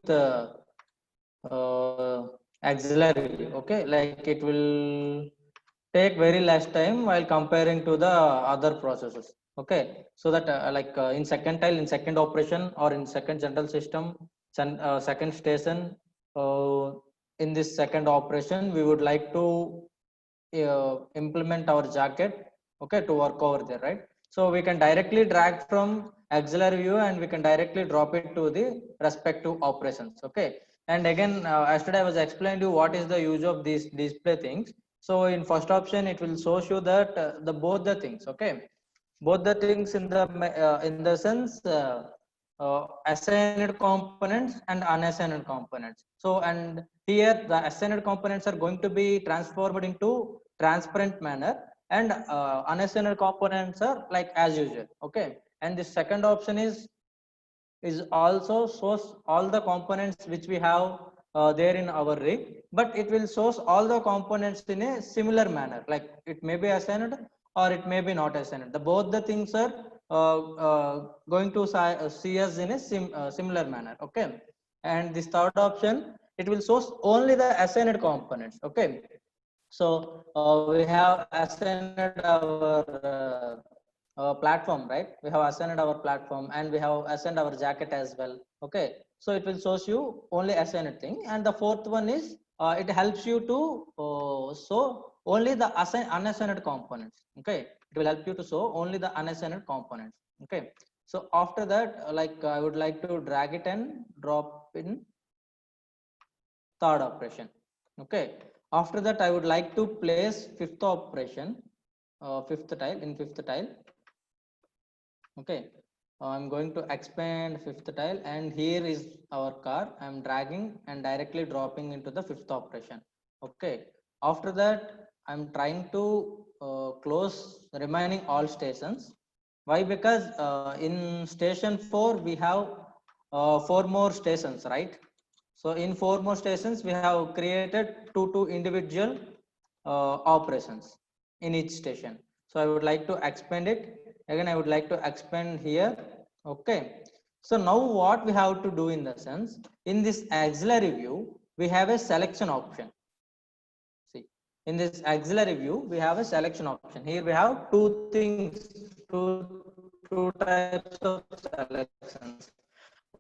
auxiliary. Okay. Like it will take very less time while comparing to the other processes. Okay. So that in second tile, in second operation, or in second general system, second station, uh, in this second operation, we would like to implement our jacket, okay, to work over there, right? So we can directly drag from auxiliary view and we can directly drop it to the respective operations, okay. And again, yesterday I was explained you what is the use of these display things. So in first option it will show you that the both the things, okay, both the things in the sense assigned components and unassigned components. So and here the assigned components are going to be transformed into transparent manner, and unassigned components are like as usual, okay. And the second option is also shows all the components which we have there in our rig, but it will shows all the components in a similar manner, like it may be assigned or it may be not assigned. The both the things are going to see us in a similar manner, okay. And this third option, it will shows only the assigned components, okay. So we have assigned our platform, right? We have assigned our platform and we have assigned our jacket as well, okay. So it will shows you only assigned thing. And the fourth one is it helps you to show only the unassigned components, okay. It will help you to show only the unassigned components, okay. So after that, I would like to drag it and drop in third operation, okay. After that I would like to place fifth operation, fifth tile, in fifth tile, okay. I'm going to expand fifth tile, and here is our car. I'm dragging and directly dropping into the fifth operation, okay. After that I'm trying to close the remaining all stations. Why? Because in station 4 we have 4 more stations, right? So in 4 more stations we have created two individual operations in each station. So I would like to expand it. Again, I would like to expand here, okay. So now what we have to do in the sense, in this auxiliary view we have a selection option. See, in this auxiliary view we have a selection option. Here we have two things, two types of selections.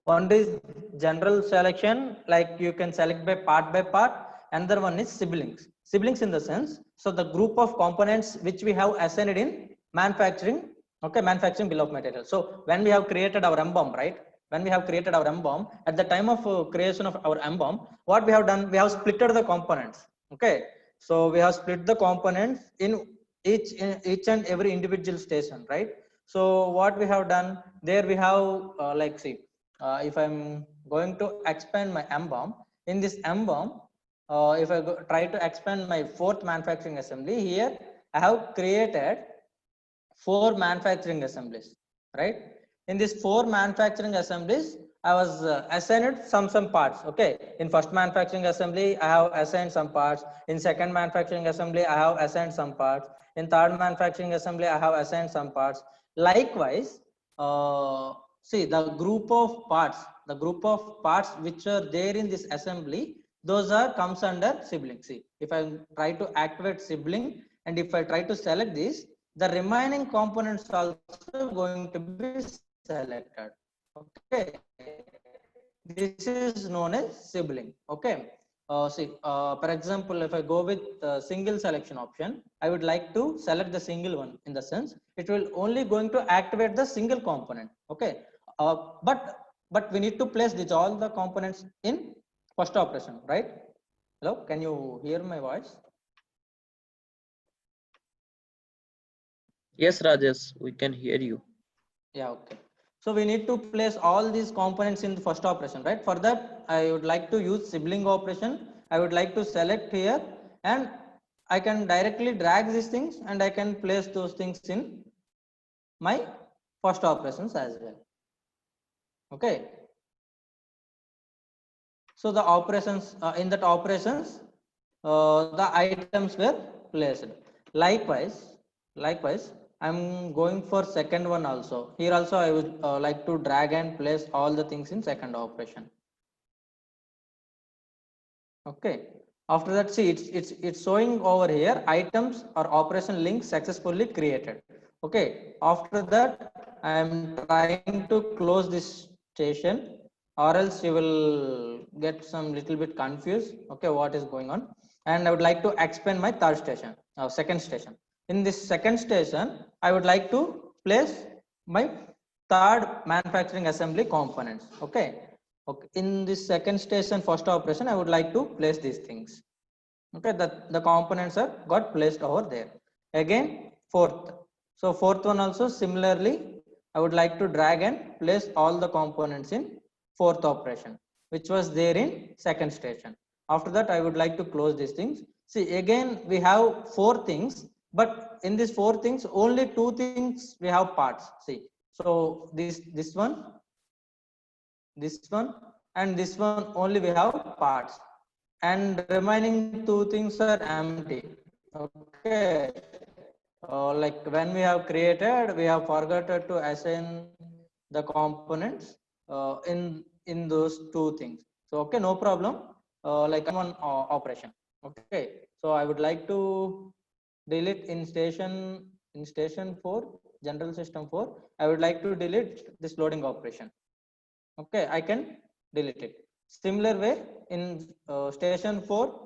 One is general selection, like you can select by part. Another one is siblings. Siblings in the sense, so the group of components which we have assigned in manufacturing, okay, manufacturing bill of material. So when we have created our M-bomb, right? When we have created our M-bomb, at the time of creation of our M-bomb, what we have done, we have splitted the components, okay. So we have split the components in each and every individual station, right? So what we have done, there we have see, if I'm going to expand my M-bomb, in this M-bomb, if I try to expand my fourth manufacturing assembly, here I have created 4 manufacturing assemblies, right? In these 4 manufacturing assemblies, I was assigned some parts. Okay, in first manufacturing assembly, I have assigned some parts. In second manufacturing assembly, I have assigned some parts. In third manufacturing assembly, I have assigned some parts. Likewise, see the group of parts which are there in this assembly, those are comes under sibling. See, if I try to activate sibling and if I try to select this, the remaining components also going to be selected. Okay, this is known as sibling. Okay, see, for example, if I go with single selection option, I would like to select the single one. In the sense, it will only going to activate the single component. Okay, but we need to place these all the components in first operation, right? Hello, can you hear my voice? Yes, Rajesh, we can hear you. Yeah, okay. So we need to place all these components in the first operation, right? For that, I would like to use sibling operation. I would like to select here and I can directly drag these things and I can place those things in my first operations as well. Okay. So the operations, in that operations, the items were placed. Likewise, I'm going for second one also. Here also I would like to drag and place all the things in second operation. Okay. After that, see, it's showing over here items or operation link successfully created. Okay. After that, I am trying to close this station, or else you will get some little bit confused. Okay, what is going on? And I would like to expand my third station, second station. In this second station, I would like to place my third manufacturing assembly components. Okay. Okay, in this second station first operation, I would like to place these things. Okay, the components are got placed over there. Again, fourth. So fourth one also similarly, I would like to drag and place all the components in fourth operation, which was there in second station. After that, I would like to close these things. See, again, we have 4 things, but in these 4 things, only 2 things we have parts. See, so this one, and this one only we have parts, and remaining 2 things are empty. Okay, like when we have created, we have forgotten to assign the components in those 2 things. So okay, no problem. Like one operation. Okay, so I would like to delete in station 4 general system 4. I would like to delete this loading operation. Okay, I can delete it. Similar way in station 4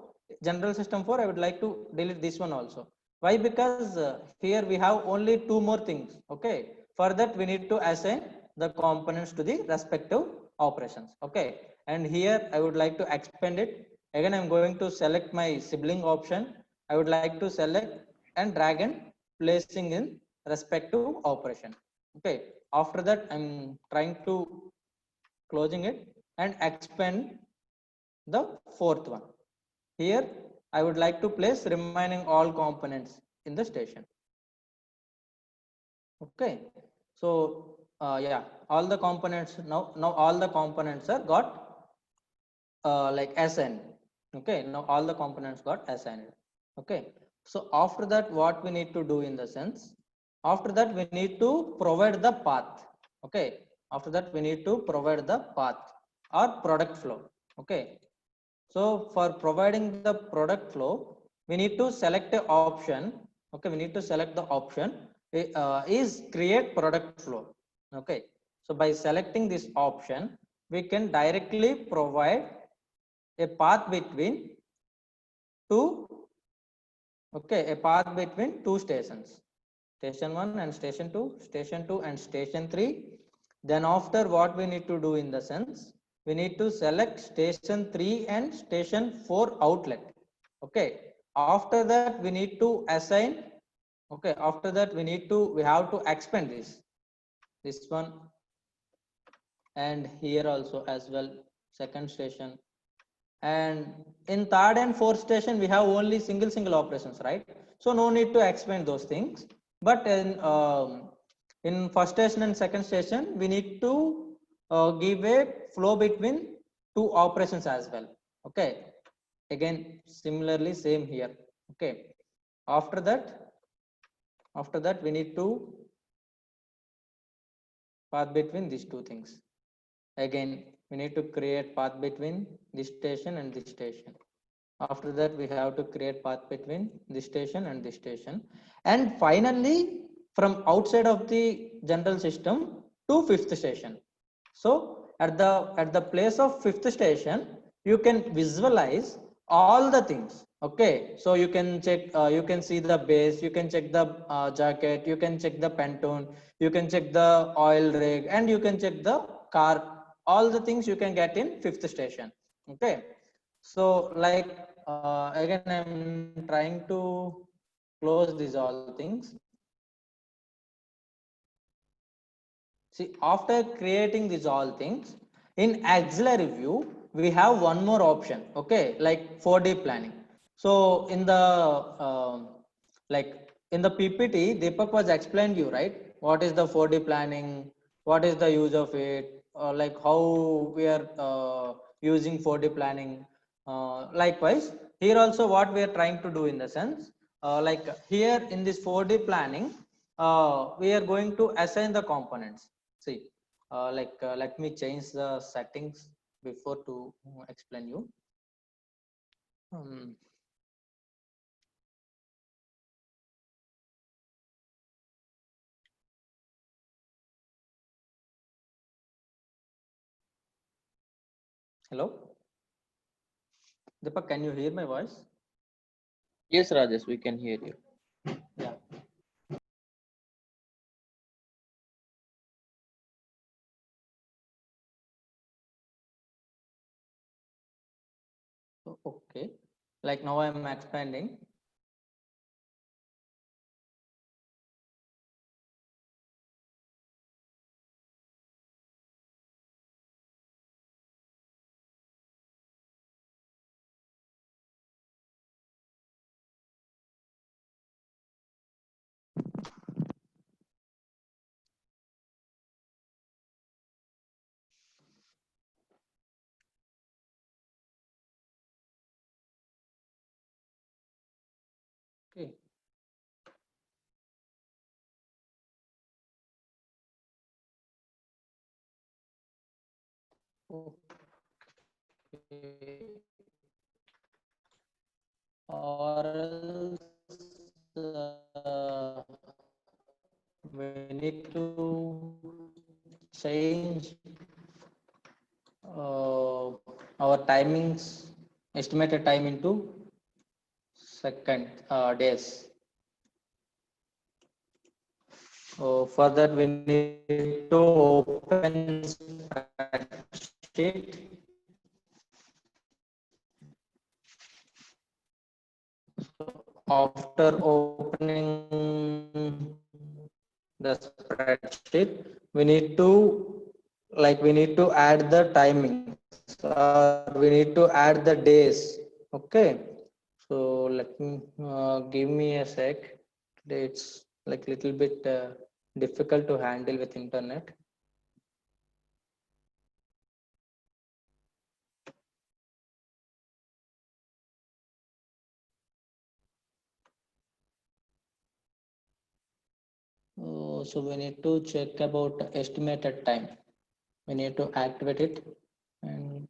general system 4, I would like to delete this one also. Why? Because here we have only 2 more things. Okay, for that we need to assign the components to the respective operations. Okay, and here I would like to expand it. Again, I'm going to select my sibling option. I would like to select and drag and placing in respective operation. Okay, after that I'm trying to closing it and expand the fourth one. Here I would like to place remaining all components in the station. Okay, so yeah, all the components now all the components are got like assigned. Okay, now all the components got assigned. Okay, so after that, what we need to do in the sense, after that we need to provide the path. Okay, after that we need to provide the path or product flow. Okay, so for providing the product flow, we need to select a option. Okay, we need to select the option is create product flow. Okay, so by selecting this option, we can directly provide a path between two, okay, a path between 2 stations, station 1 and station 2, station 2 and station 3. Then after, what we need to do in the sense, we need to select station 3 and station 4 outlet. Okay, after that we need to assign. Okay, after that we have to expand this one, and here also as well, second station. And in third and fourth station, we have only single operations, right? So no need to explain those things. But in first station and second station, we need to give a flow between two operations as well. Okay. Again, similarly, same here. Okay. After that, we need to path between these two things. Again, we need to create path between this station and this station. After that, we have to create path between this station and this station. And finally, from outside of the general system to fifth station. So at the place of fifth station, you can visualize all the things. Okay, so you can check, you can see the base, you can check the jacket, you can check the Pantone, you can check the oil rig, and you can check the car. All the things you can get in fifth station. Okay, so like again, I'm trying to close these all things. See, after creating these all things, in auxiliary view, we have one more option, okay, like 4D planning. So in the like in the PPT, Deepak was explained you, right? What is the 4D planning? What is the use of it? Like how we are using 4D planning. Likewise, here also what we are trying to do in the sense, like here in this 4D planning, we are going to assign the components. See, let me change the settings before to explain you. Um, Hello, Deepak, can you hear my voice? Yes, Rajesh, we can hear you. Yeah. Okay. Like now I'm expanding. Okay. Okay. Or else we need to change our timings, estimated time into second days. So for that we need to open spreadsheet. So after opening the spreadsheet, we need to add the timings, we need to add the days. Okay, so let me give me a sec. Today it's like little bit difficult to handle with internet. So we need to check about estimated time. We need to activate it, and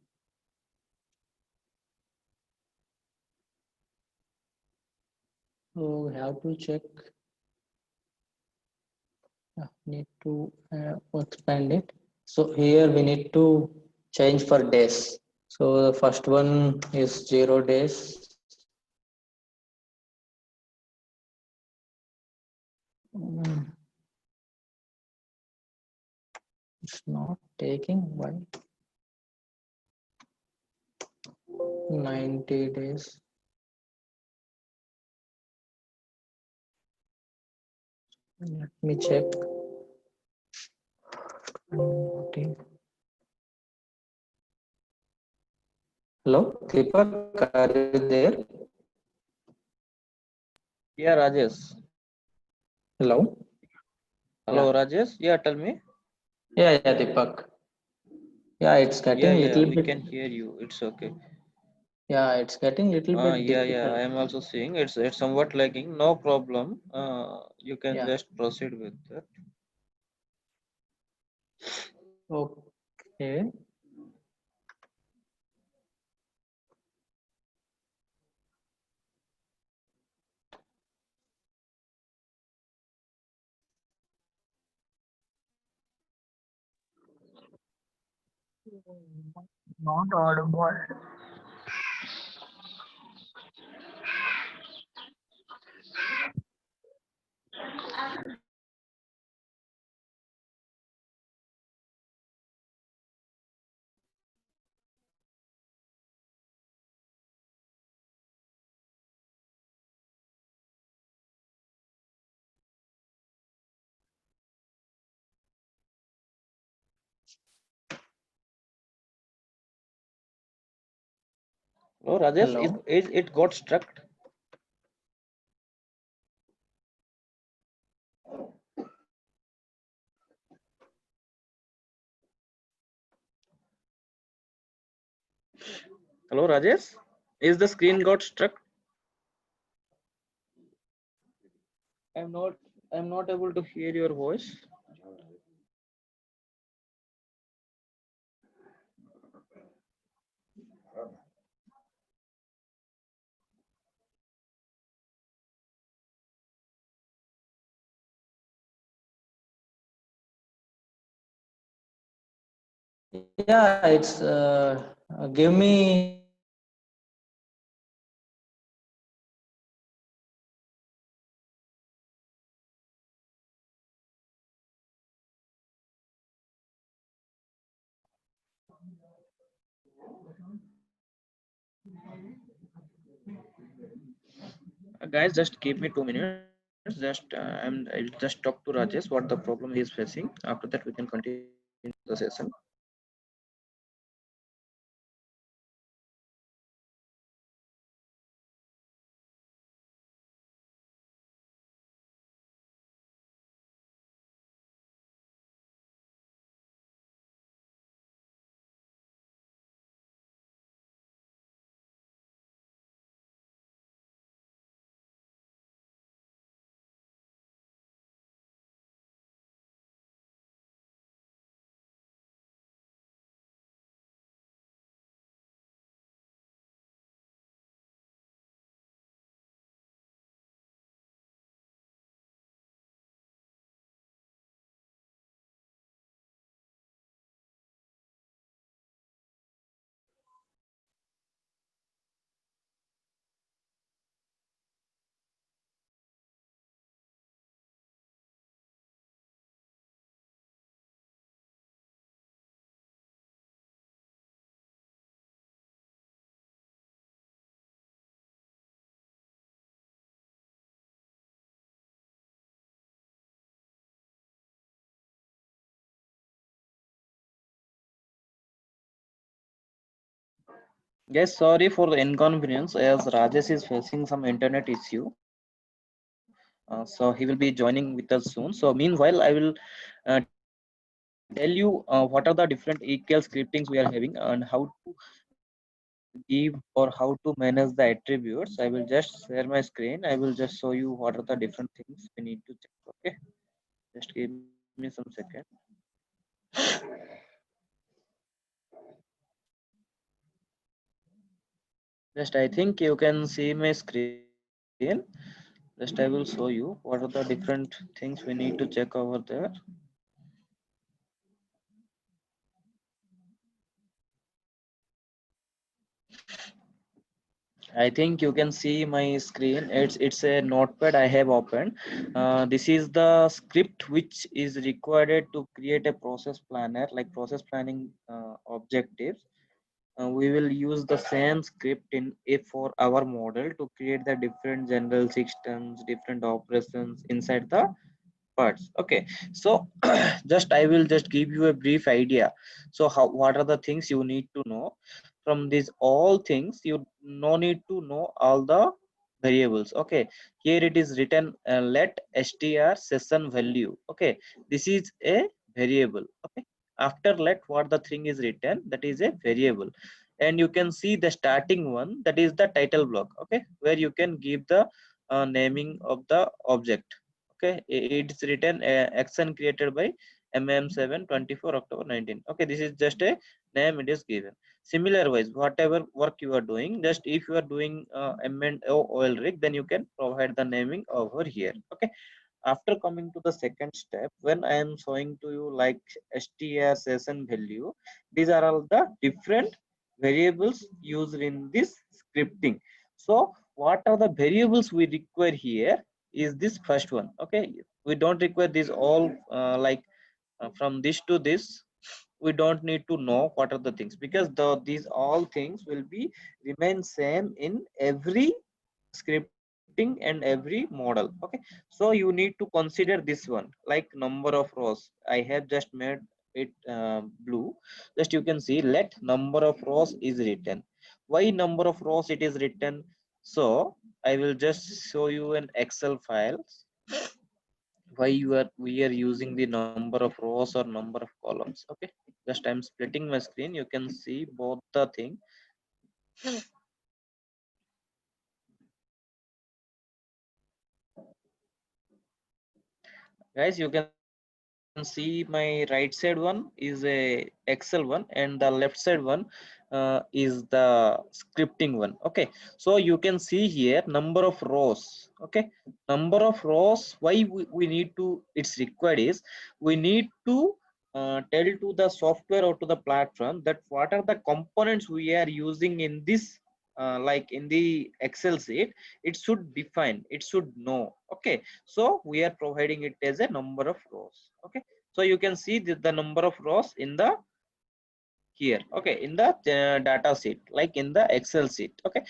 so we have to check. Need to expand it. So here we need to change for days. So the first one is 0 days. It's not taking. Why? 90 days. Let me check. Hello, Deepak, are you there? Yeah, Rajesh. Hello. Hello, Yeah. Rajesh. Yeah, tell me. Yeah, Deepak. Yeah, it's Yeah, getting yeah, little we bit. can hear you. It's okay. Yeah, it's getting little bit Yeah, yeah. difficult. I am also seeing it's somewhat lagging. No problem. You can Yeah. just proceed with that. Okay. Not audible. Oh, Rajesh, Hello. it got struck. Hello, Rajesh. Is the screen got struck? I'm not. I'm not able to hear your voice. Yeah, it's give me. Guys, just give me 2 minutes. I'll just talk to Rajesh what the problem he is facing. After that, we can continue the session. Yes, sorry for the inconvenience as Rajesh is facing some internet issue. So he will be joining with us soon. So meanwhile, I will tell you what are the different ETL scriptings we are having and how to give or how to manage the attributes. I will just share my screen. I will just show you what are the different things we need to check. Okay, just give me some second. Just I think you can see my screen. Just I will show you what are the different things we need to check over there. I think you can see my screen. It's a notepad I have opened. This is the script which is required to create a process planner, like process planning objectives. We will use the same script in if for our model to create the different general systems, different operations inside the parts. Okay, so just I will just give you a brief idea. So how what are the things you need to know from these all things? You no need to know all the variables. Okay, here it is written let str session value. Okay, this is a variable. Okay, after let what the thing is written, that is a variable. And you can see the starting one, that is the title block. Okay, where you can give the naming of the object. Okay, it's written action created by mm7 24 October 19. Okay, this is just a name it is given. Similar wise, whatever work you are doing, just if you are doing M&O oil rig, then you can provide the naming over here. Okay, after coming to the second step, when I am showing to you like str session value, these are all the different variables used in this scripting. So what are the variables we require here is this first one. Okay, we don't require this all like from this to this. We don't need to know what are the things, because these all things will be remain same in every scripting and every model. Okay, so you need to consider this one, like number of rows. I have just made it blue. Just you can see let number of rows is written. Why number of rows it is written? So I will just show you an excel file why we are using the number of rows or number of columns. Okay, just I'm splitting my screen, you can see both the thing. Guys, you can see my right side one is a excel one, and the left side one is the scripting one. Okay, so you can see here number of rows. Okay, number of rows, why we need to, it's required is we need to tell to the software or to the platform that what are the components we are using in this like in the excel sheet. It should define, it should know. Okay, so we are providing it as a number of rows. Okay, so you can see the number of rows in the here. Okay, in the data sheet, like in the excel sheet. Okay,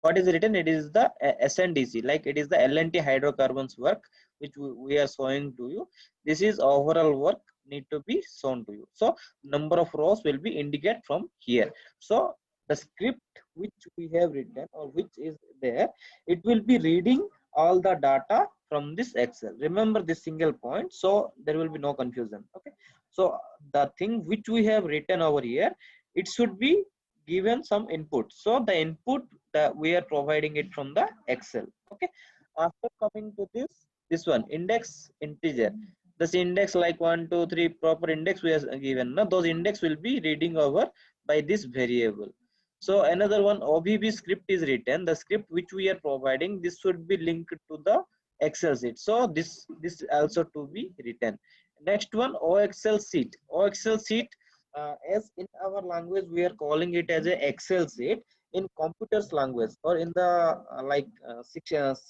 what is written, it is the SNDC, like it is the L&T hydrocarbons work which we are showing to you. This is overall work need to be shown to you. So number of rows will be indicate from here. So the script which we have written or which is there, it will be reading all the data from this excel. Remember this single point, so there will be no confusion. Okay, so the thing which we have written over here, it should be given some input. So the input that we are providing it from the excel. Okay, after coming to this one index integer, this index like 1 2 3 proper index we are given. Now those index will be reading over by this variable. So another one OBB script is written. The script which we are providing, this should be linked to the excel sheet. So this also to be written. Next one OXL sheet. OXL sheet, as in our language we are calling it as a Excel sheet. In computers language or in the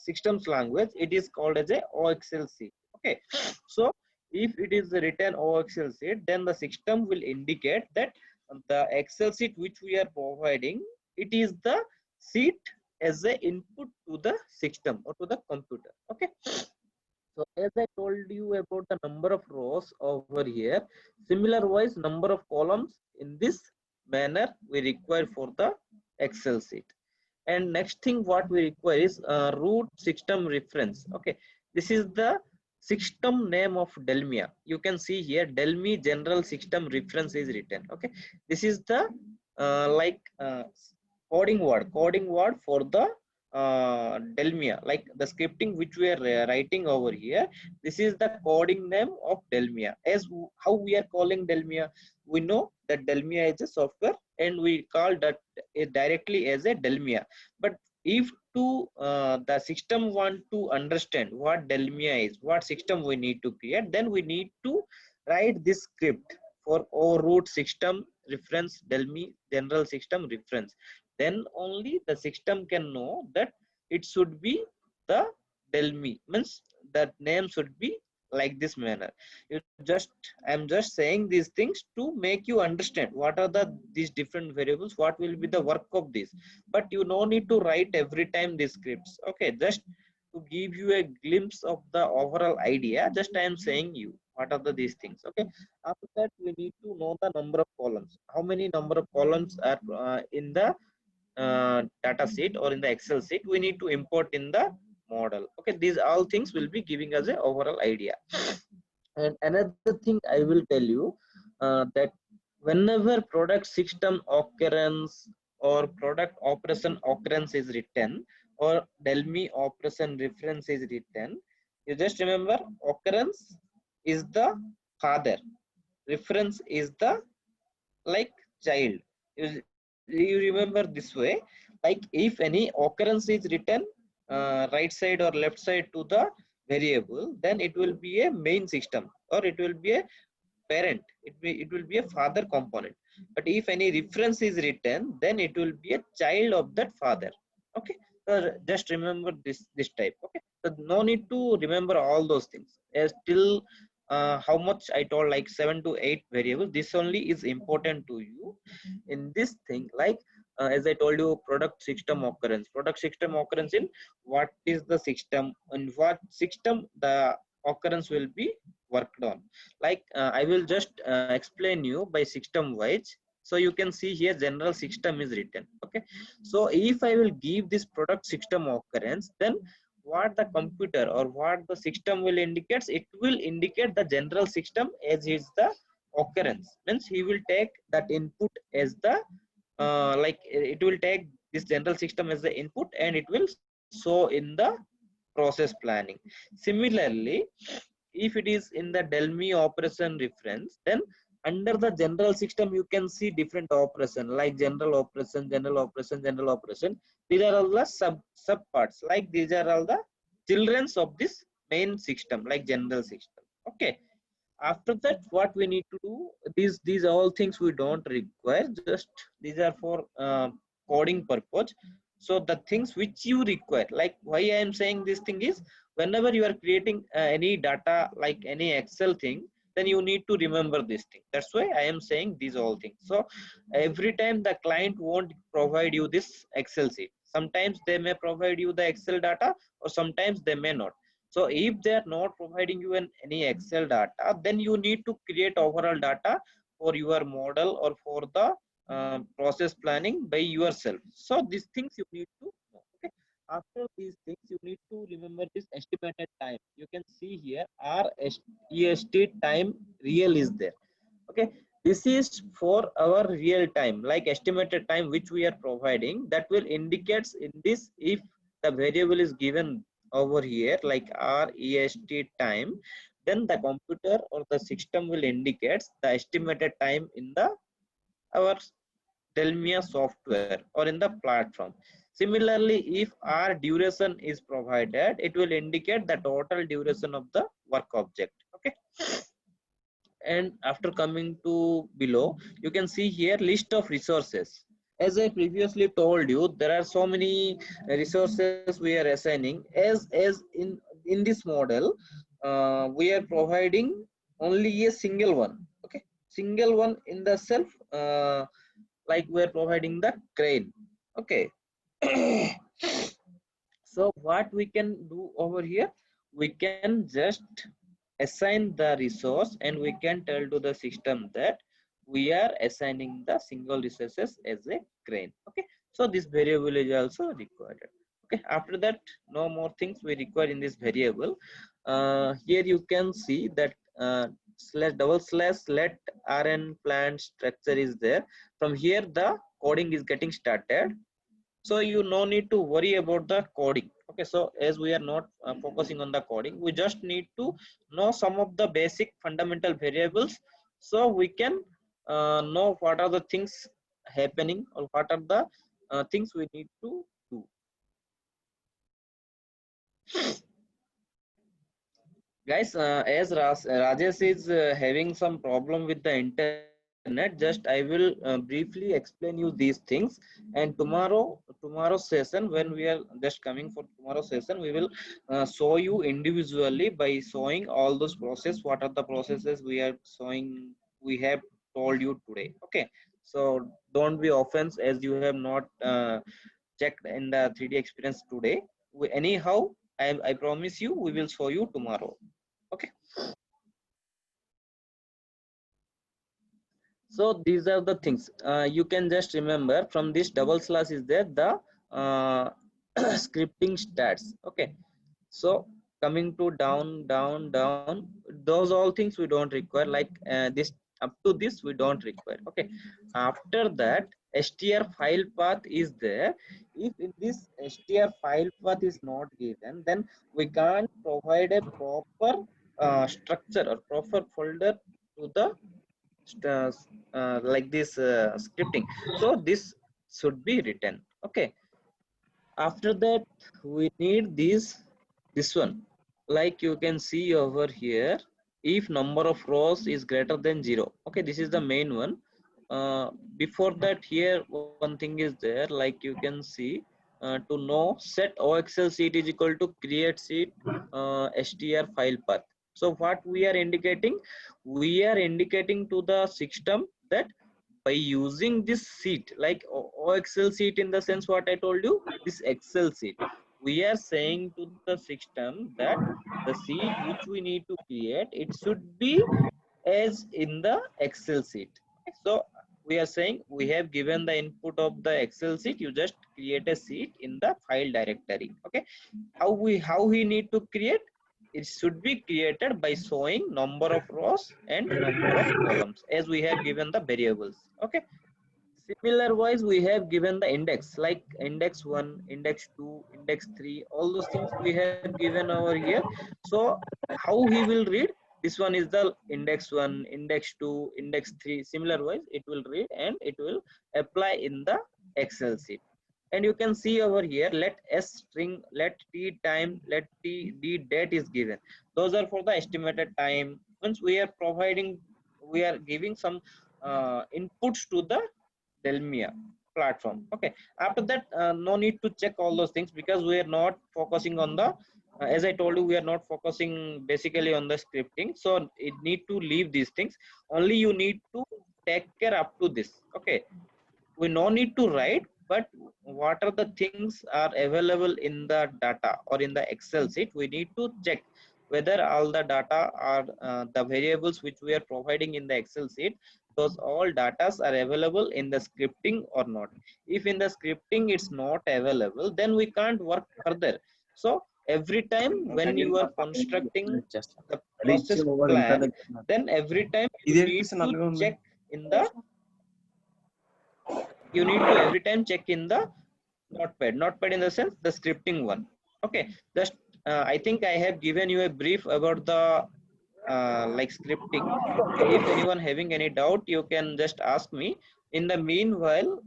systems language, it is called as a OXL sheet. Okay, so if it is written OXL sheet, then the system will indicate that the Excel sheet which we are providing, it is the sheet as a input to the system or to the computer. Okay, so as I told you about the number of rows over here, similar wise number of columns in this manner we require for the Excel sheet. And next thing what we require is root system reference. Okay, this is the system name of Delmia. You can see here Delmi general system reference is written. Okay, this is the coding word for the Delmia, like the scripting which we are writing over here. This is the coding name of Delmia. As how we are calling Delmia, we know that Delmia is a software and we call that directly as a Delmia. But if to the system want to understand what Delmia is, what system we need to create, then we need to write this script for O root system reference Delmi general system reference. Then only the system can know that it should be the Delmi, means that name should be like this manner. You just, I'm just saying these things to make you understand what are these different variables, what will be the work of this. But you no need to write every time these scripts. Okay, just to give you a glimpse of the overall idea, just I am saying you what are these things. Okay, after that we need to know the number of columns. How many number of columns are in the data sheet or in the Excel sheet, we need to import in the model. Okay, these all things will be giving us a overall idea. And another thing I will tell you, that whenever product system occurrence or product operation occurrence is written, or Delmi operation reference is written, you just remember occurrence is the father, reference is the like child. You remember this way, like if any occurrence is written right side or left side to the variable, then it will be a main system or it will be a parent, it will be a father component. But if any reference is written, then it will be a child of that father. Okay, so just remember this type. Okay, so no need to remember all those things. As till how much I told, like 7 to 8 variables, this only is important to you in this thing. Like as I told you, product system occurrence in what is the system and what system the occurrence will be worked on. Like I will just explain you by system wise. So you can see here general system is written. Okay, so if I will give this product system occurrence, then what the computer or what the system will indicate, it will indicate the general system as is the occurrence. Means he will take that input as the like it will take this general system as the input and it will show in the process planning. Similarly, if it is in the Delmi operation reference, then under the general system you can see different operation like general operation, general operation, general operation. These are all the sub parts, like these are all the childrens of this main system like general system. Okay, after that what we need to do, these all things we don't require, just these are for coding purpose. So the things which you require, like why I am saying this thing is, whenever you are creating any data like any Excel thing, then you need to remember this thing. That's why I am saying these all things. So every time the client won't provide you this Excel sheet, sometimes they may provide you the Excel data or sometimes they may not. So if they are not providing you any Excel data, then you need to create overall data for your model or for the process planning by yourself. So these things you need to know. Okay. After these things, you need to remember this estimated time. You can see here REST time real is there. Okay. This is for our real time, like estimated time which we are providing, that will indicates in this, if the variable is given over here like REST time, then the computer or the system will indicate the estimated time in the our Delmia software or in the platform. Similarly, if R duration is provided, it will indicate the total duration of the work object. Okay. And after coming to below, you can see here list of resources. As I previously told you, there are so many resources we are assigning. As in this model, we are providing only a single one. Okay, single one in the self. Like we are providing the crane. Okay. So what we can do over here, we can just assign the resource and we can tell to the system that we are assigning the single resources as a crane. Okay, so this variable is also required. Okay, after that no more things we require in this variable. Here you can see that slash double slash let rn plant structure is there. From here the coding is getting started, so you no need to worry about the coding. Okay, so as we are not focusing on the coding, we just need to know some of the basic fundamental variables, so we can know what are the things happening or what are the things we need to do. Guys, as Rajesh is having some problem with the internet, just I will briefly explain you these things. And tomorrow's session, when we are just coming for tomorrow's session, we will show you individually by showing all those process. What are the processes we are showing? We have told you today. Okay, so don't be offense as you have not checked in the 3D experience today. Anyhow, I promise you, we will show you tomorrow. Okay. So these are the things you can just remember. From this double slash is there the scripting stats. Okay, so coming to down, those all things we don't require, like this up to this we don't require. Okay, after that str file path is there. If in this str file path is not given, then we can't provide a proper structure or proper folder to the uh, like this scripting. So this should be written. Okay, after that we need this one, like you can see over here, if number of rows is greater than 0. Okay, this is the main one. Before that, here one thing is there, like you can see, to know set oxl seat is equal to create seat str file path. So what we are indicating, we are indicating to the system that by using this sheet, like OXL sheet, in the sense what I told you, this Excel sheet, we are saying to the system that the sheet which we need to create, it should be as in the Excel sheet. So we are saying we have given the input of the Excel sheet, you just create a sheet in the file directory. Okay, how we need to create, it should be created by showing number of rows and number of columns as we have given the variables. Okay, similar wise we have given the index, like index 1, index 2, index 3, all those things we have given over here. So how he will read, this one is the index 1, index 2, index 3, similar wise it will read and it will apply in the Excel sheet. And you can see over here, let s string, let t time, let t d date is given. Those are for the estimated time. Once we are providing, we are giving some inputs to the Delmia platform. Okay, after that no need to check all those things, because we are not focusing on the as I told you, we are not focusing basically on the scripting, so it need to leave these things. Only you need to take care up to this. Okay, we no need to write, but what are the things are available in the data or in the Excel sheet, we need to check whether all the data are the variables which we are providing in the Excel sheet, those all datas are available in the scripting or not. If in the scripting it's not available, then we can't work further. So every time when you are constructing the process plan, then every time you need to check in the, you need to every time check in the notepad in the sense the scripting one. Okay, just I think I have given you a brief about the like scripting. Okay, if anyone having any doubt, you can just ask me. In the meanwhile,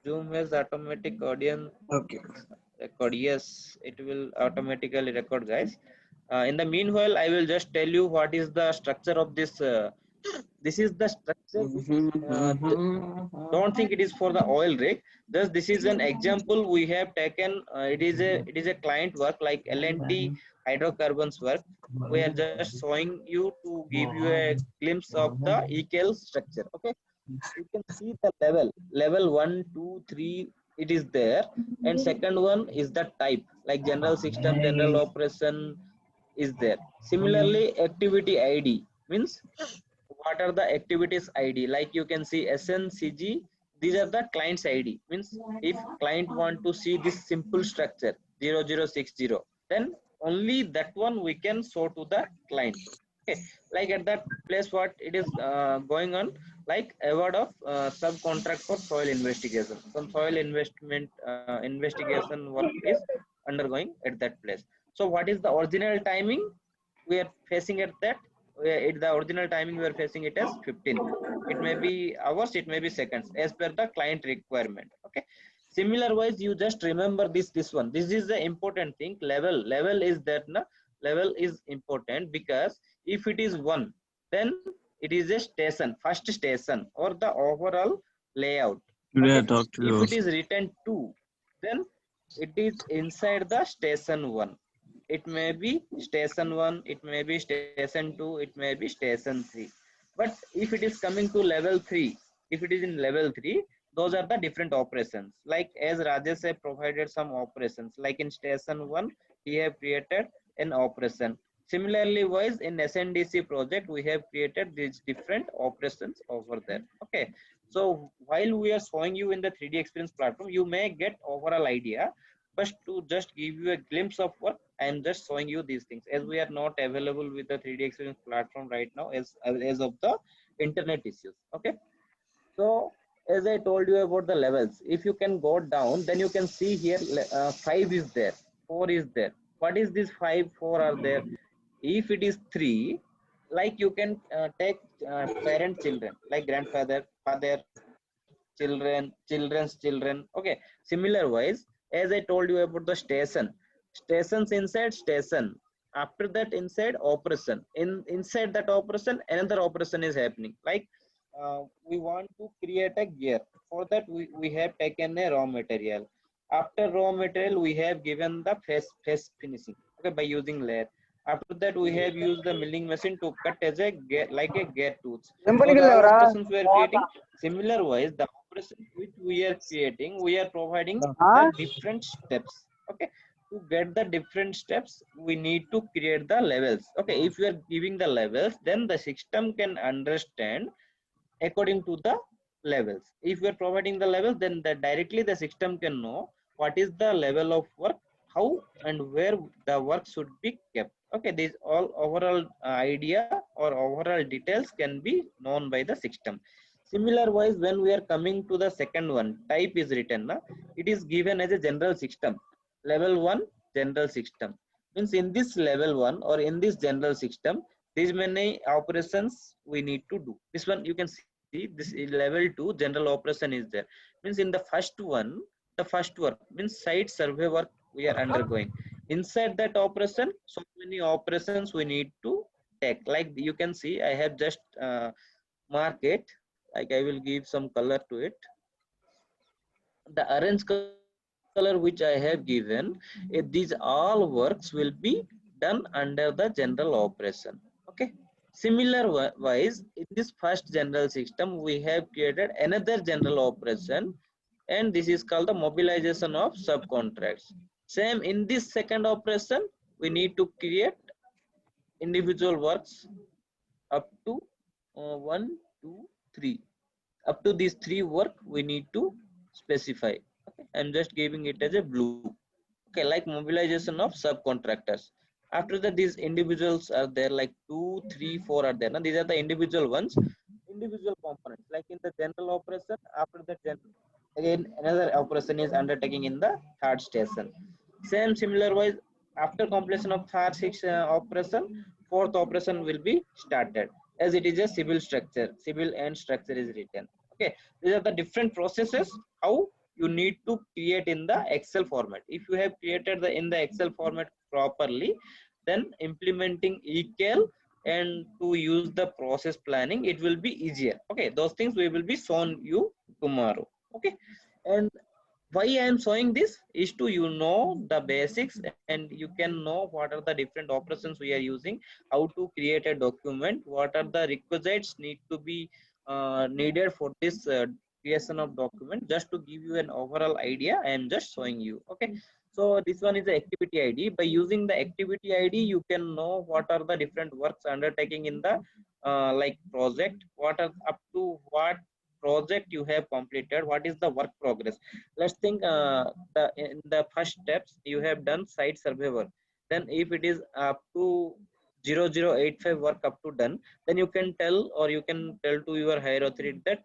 Zoom has automatic audience Okay. record. Yes, it will automatically record, guys. In the meanwhile, I will just tell you what is the structure of this. This is the structure. Don't think it is for the oil rig. Just this is an example we have taken. It is a client work like L&T hydrocarbons work. We are just showing you to give you a glimpse of the EKL structure. Okay, you can see the level 1, 2, 3, it is there. And second one is the type, like general system, general operation is there. Similarly, activity ID means what are the activities ID, like you can see SNCG, these are the client's ID. Means if client want to see this simple structure 0060, then only that one we can show to the client. Okay, like at that place what it is going on, like award of subcontract for soil investigation, some soil investigation work is undergoing at that place. So what is the original timing we are facing at that, the original timing we are facing it as 15. It may be hours, it may be seconds, as per the client requirement. Okay, similar wise you just remember this one, this is the important thing. Level is that na, level is important, because if it is 1, then it is a station, first station or the overall layout. Today I Okay, talked to if you. it is written 2, then it is inside the station 1. It may be station 1, it may be station 2, it may be station 3. But if it is coming to level 3, if it is in level 3, those are the different operations. Like as Rajesh have provided some operations, like in station 1 he have created an operation. Similarly wise, in SNDC project, we have created these different operations over there. Okay. So while we are showing you in the 3D experience platform, you may get overall idea, but to just give you a glimpse of what I am just showing you these things, as we are not available with the 3D experience platform right now as of the internet issues. Okay. So as I told you about the levels, if you can go down, then you can see here 5 is there, 4 is there. What is this 5, 4 are there? If it is 3, like you can take parent children, like grandfather, father, children, children's children. Okay. Similar wise, as I told you about the station, stations inside station. After that, inside operation. Inside that operation, another operation is happening. Like we want to create a gear. For that, we have taken a raw material. After raw material, we have given the face finishing. Okay, by using layer. After that, we have used the milling machine to cut as a gear, like a gear tooth. So the all operations we are creating. Similar wise, the operation which we are creating, we are providing the different steps. Okay, to get the different steps, we need to create the levels. Okay, if you are giving the levels, then the system can understand according to the levels. If we are providing the levels, then directly the system can know what is the level of work, how and where the work should be kept. Okay, this all overall idea or overall details can be known by the system. Similar wise, when we are coming to the second one, type is written. It is given as a general system. Level 1, general system. Means in this level 1 or in this general system, these many operations we need to do. This one you can see, this is level 2, general operation is there. Means in the first one, the first work means site survey work we are undergoing. Inside that operation, so many operations we need to take. Like you can see, I have just mark it. Like I will give some color to it. The orange color which I have given, these all works will be done under the general operation. Okay. Similar wise, in this first general system, we have created another general operation, and this is called the mobilization of subcontracts. Same in this second operation, we need to create individual works up to 1, 2, 3. Up to these 3 work we need to specify. Okay. I'm just giving it as a blue. Okay, like mobilization of subcontractors. After that, these individuals are there, like 2, 3, 4 are there. Now these are the individual ones, individual components. Like in the general operation, after that, again another operation is undertaking in the third station. Same similar wise, after completion of third operation, fourth operation will be started, as it is a civil structure. Civil and structure is written. Okay, these are the different processes how you need to create in the Excel format. If you have created in the Excel format properly, then implementing eCal and to use the process planning, it will be easier. Okay, those things we will be shown you tomorrow. Okay, and why I am showing this is to the basics, and you can know what are the different operations we are using, how to create a document, what are the requisites need to be needed for this creation of document. Just to give you an overall idea, I am just showing you. Okay, so this one is the activity ID. By using the activity ID, you can know what are the different works undertaking in the like project, what are up to what project you have completed, what is the work progress. Let's think in the first steps you have done site survey work. Then if it is up to 0085 work up to done, then you can tell, or you can tell to your higher authority that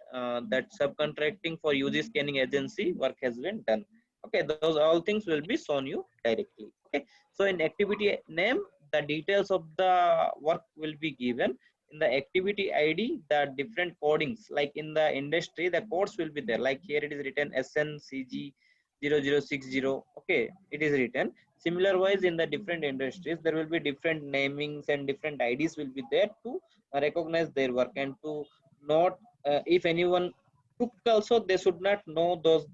that subcontracting for UG scanning agency work has been done. Okay, those all things will be shown you directly. Okay, so in activity name, the details of the work will be given. In the activity ID, the different codings, like in the industry, the codes will be there. Like here it is written SNCG 0060. Okay, it is written. Similar wise, in the different industries, there will be different namings and different IDs will be there to recognize their work, and to note if anyone took also, they should not know those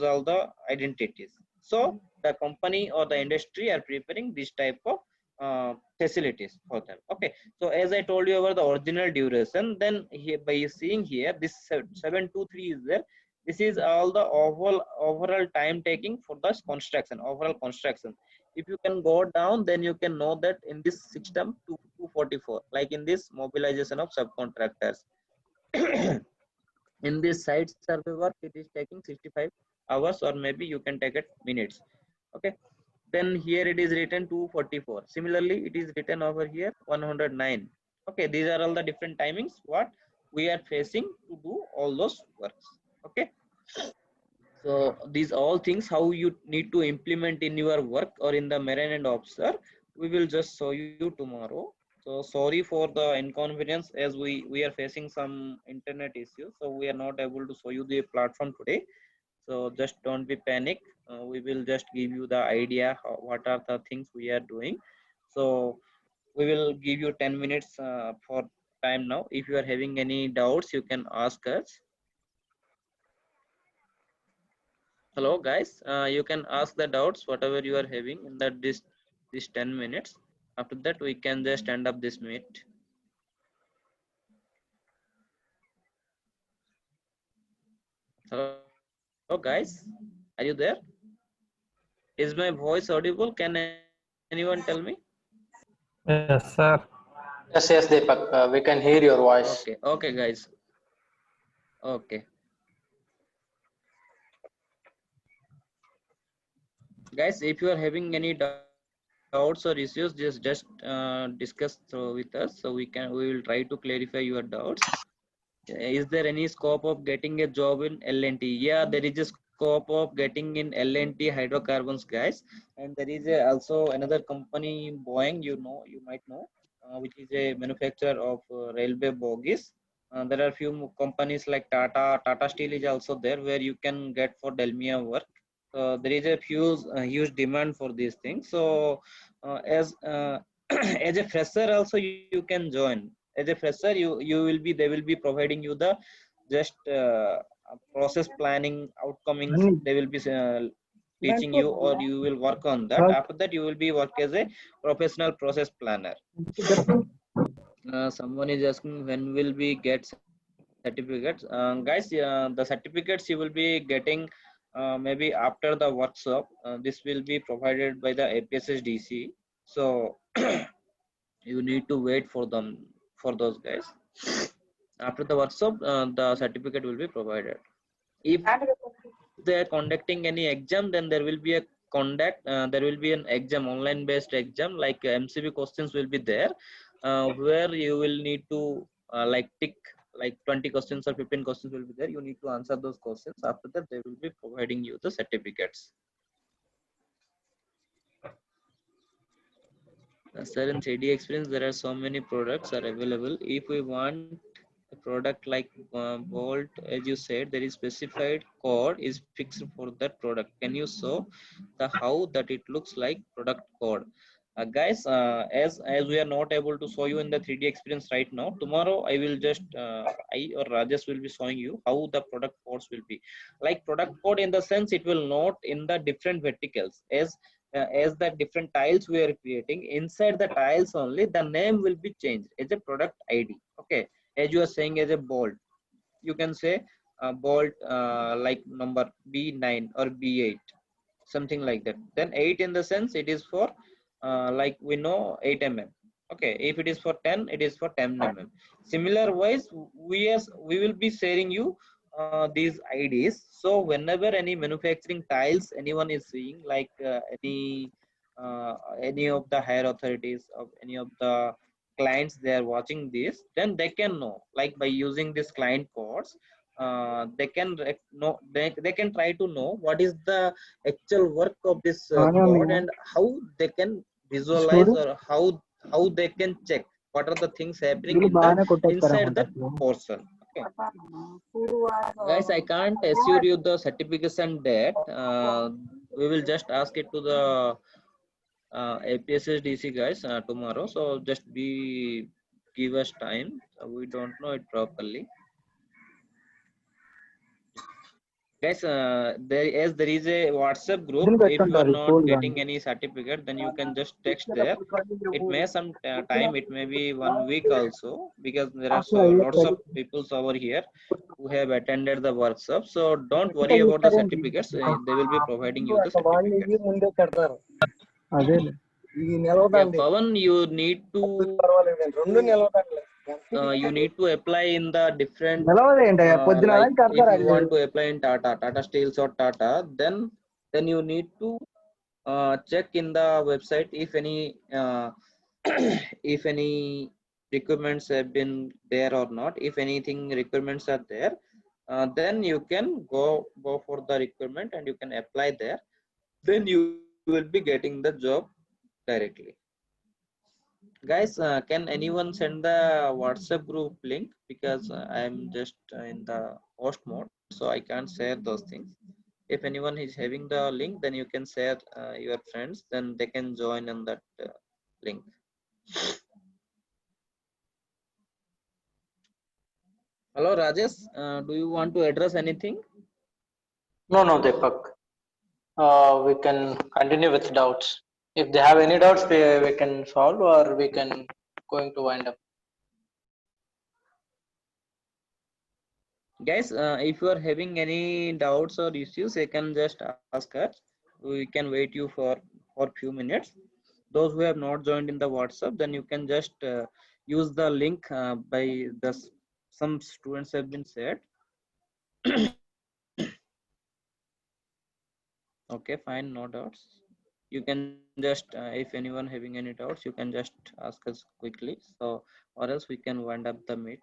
all the identities. So the company or the industry are preparing this type of facilities for them. Okay, so as I told you about the original duration, then here by seeing here this 723 is there. This is all the overall time taking for the construction, overall construction. If you can go down, then you can know that in this system 244, like in this mobilization of subcontractors. In this site survey work, it is taking 65 hours, or maybe you can take it minutes. Okay, then here it is written 244. Similarly, it is written over here 109. Okay, these are all the different timings what we are facing to do all those works. Okay, so these all things how you need to implement in your work or in the marine and offshore, we will just show you tomorrow. So sorry for the inconvenience, as we are facing some internet issues, so we are not able to show you the platform today. So just don't be panic. We will just give you the idea what are the things we are doing. So we will give you 10 minutes for time now. If you are having any doubts, you can ask us. Hello guys, you can ask the doubts whatever you are having in that this 10 minutes. After that we can just end up this meet. Hello guys, are you there? Is my voice audible? Can anyone tell me? Yes, sir. Yes, yes, Deepak. We can hear your voice. Okay, okay guys. Okay. Guys, if you are having any doubts or issues, just discuss with us, so we will try to clarify your doubts. Is there any scope of getting a job in L&T? Yeah, there is a scope of getting in L&T hydrocarbons, guys. And there is also another company, Boeing, you might know, which is a manufacturer of railway bogies. There are few companies like Tata Steel is also there, where you can get for Delmia work. There is a huge demand for these things. So as as a fresher also you can join. As a fresher, you will be, they will be providing you the just process planning outcomings. They will be teaching you, or you will work on that. After that you will be work as a professional process planner. Someone is asking when will we get certificates. Guys, the certificates you will be getting maybe after the workshop. This will be provided by the APSSDC. So you need to wait for them, for those guys. After the workshop, the certificate will be provided. If they are conducting any exam, then there will be a there will be an exam, online based exam, like MCB questions will be there, where you will need to like tick like 20 questions or 15 questions will be there. You need to answer those questions. After that, they will be providing you the certificates. Sir, in 3D experience, there are so many products are available. If we want a product like Bolt, as you said, there is specified code is fixed for that product. Can you show the how that it looks like product code? Guys, as we are not able to show you in the 3D experience right now, tomorrow I will just I or Rajesh will be showing you how the product codes will be. Like product code in the sense, it will note in the different verticals as the different tiles we are creating. Inside the tiles only, the name will be changed as a product ID. Okay, as you are saying as a bolt, you can say bolt like number B9 or B8, something like that. Then 8 in the sense it is for like we know 8 mm. Okay, if it is for 10, it is for 10 mm. Similar wise, we will be sharing you these IDs. So whenever any manufacturing tiles anyone is seeing, like any of the higher authorities of any of the clients, they are watching this, then they can know, like by using this client codes, they can know, they can try to know what is the actual work of this code, and how they can visualize, or how they can check what are the things happening in the inside that portion. Okay. Guys, I can't assure you the certification date. We will just ask it to the APSSDC guys tomorrow. So just give us time. We don't know it properly. Guys, there is a WhatsApp group. If you are not getting any certificate, then you can just text there. It may some time, it may be 1 week also, because there are so lots of people over here who have attended the workshop. So don't worry about the certificates. They will be providing you the certificates. అదే Yeah, Pavan, you need to apply in the different like if you want to apply in Tata Steels or Tata, then you need to check in the website if any if any requirements have been there or not. If anything requirements are there, then you can go for the requirement and you can apply there. Then you will be getting the job directly. Guys, can anyone send the WhatsApp group link, because I'm just in the host mode, so I can't share those things. If anyone is having the link, then you can share your friends, then they can join on that link. Hello Rajesh, do you want to address anything? No, Deepak. We can continue with doubts. If they have any doubts, we can solve, or we can going to wind up. Guys, if you are having any doubts or issues, you can just ask us. We can wait you for few minutes. Those who have not joined in the WhatsApp, then you can just use the link by the some students have been said. Okay, fine, no doubts. You can just if anyone having any doubts, you can just ask us quickly, so or else we can wind up the meet.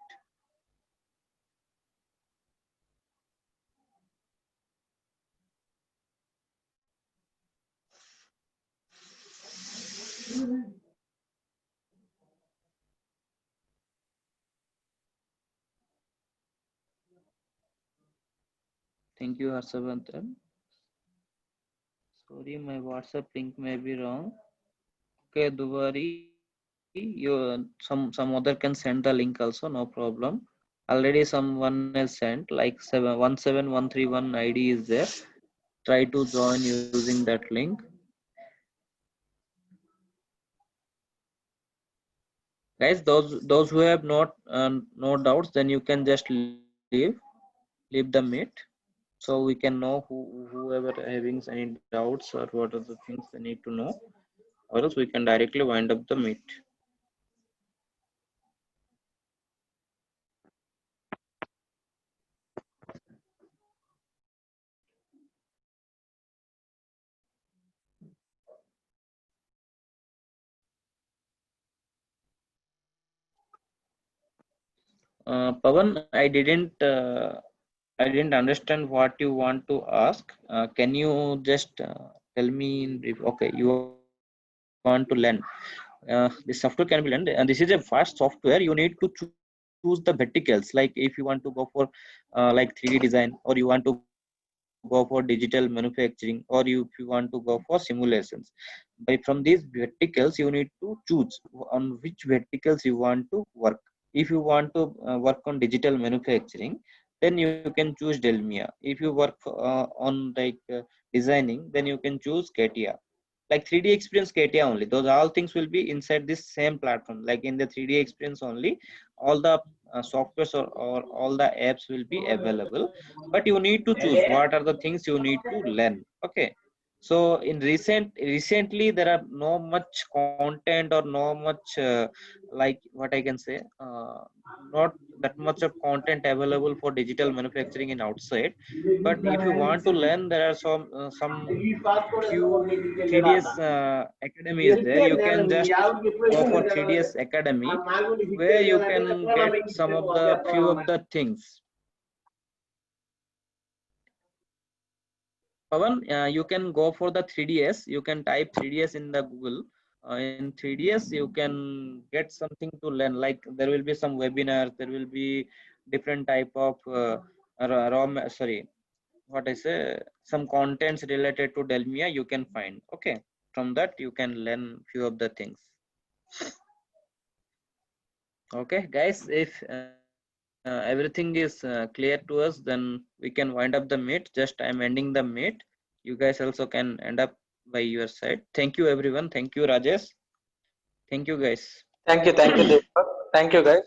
Thank you, Harsavantan. Sorry, my WhatsApp link may be wrong. Okay, Duvari, you some other can send the link also, no problem. Already someone has sent, like 717131 ID is there. Try to join using that link. Guys, those who have not no doubts, then you can just leave the meet, so we can know whoever having any doubts or what are the things they need to know, or else we can directly wind up the meet. Pavan, I didn't understand what you want to ask. Can you just tell me in brief? Okay, you want to learn. This software can be learned, and this is a fast software. You need to choose the verticals. Like if you want to go for like 3D design, or you want to go for digital manufacturing, or if you want to go for simulations. By from these verticals, you need to choose on which verticals you want to work. If you want to work on digital manufacturing, then you can choose Delmia. If you work on like designing, then you can choose Katia. Like 3D experience Katia only. Those all things will be inside this same platform. Like in the 3D experience only, all the softwares or all the apps will be available, but you need to choose what are the things you need to learn. Okay, so in recently there are no much content or no much like what I can say, not that much of content available for digital manufacturing in outside. But if you want to learn, there are some few 3ds academy is there. You can just go for 3ds academy, where you can get some of the few of the things. Pavan, you can go for the 3ds. You can type 3ds in the Google. In 3ds, you can get something to learn. Like there will be some webinars. There will be different type of what I say, some contents related to Delmia you can find. Okay, from that you can learn few of the things. Okay, guys, if everything is clear to us, then we can wind up the meet. Just I'm ending the meet. You guys also can end up by your side. Thank you everyone. Thank you Rajesh. Thank you guys. Thank you, Deepak. Thank you, guys.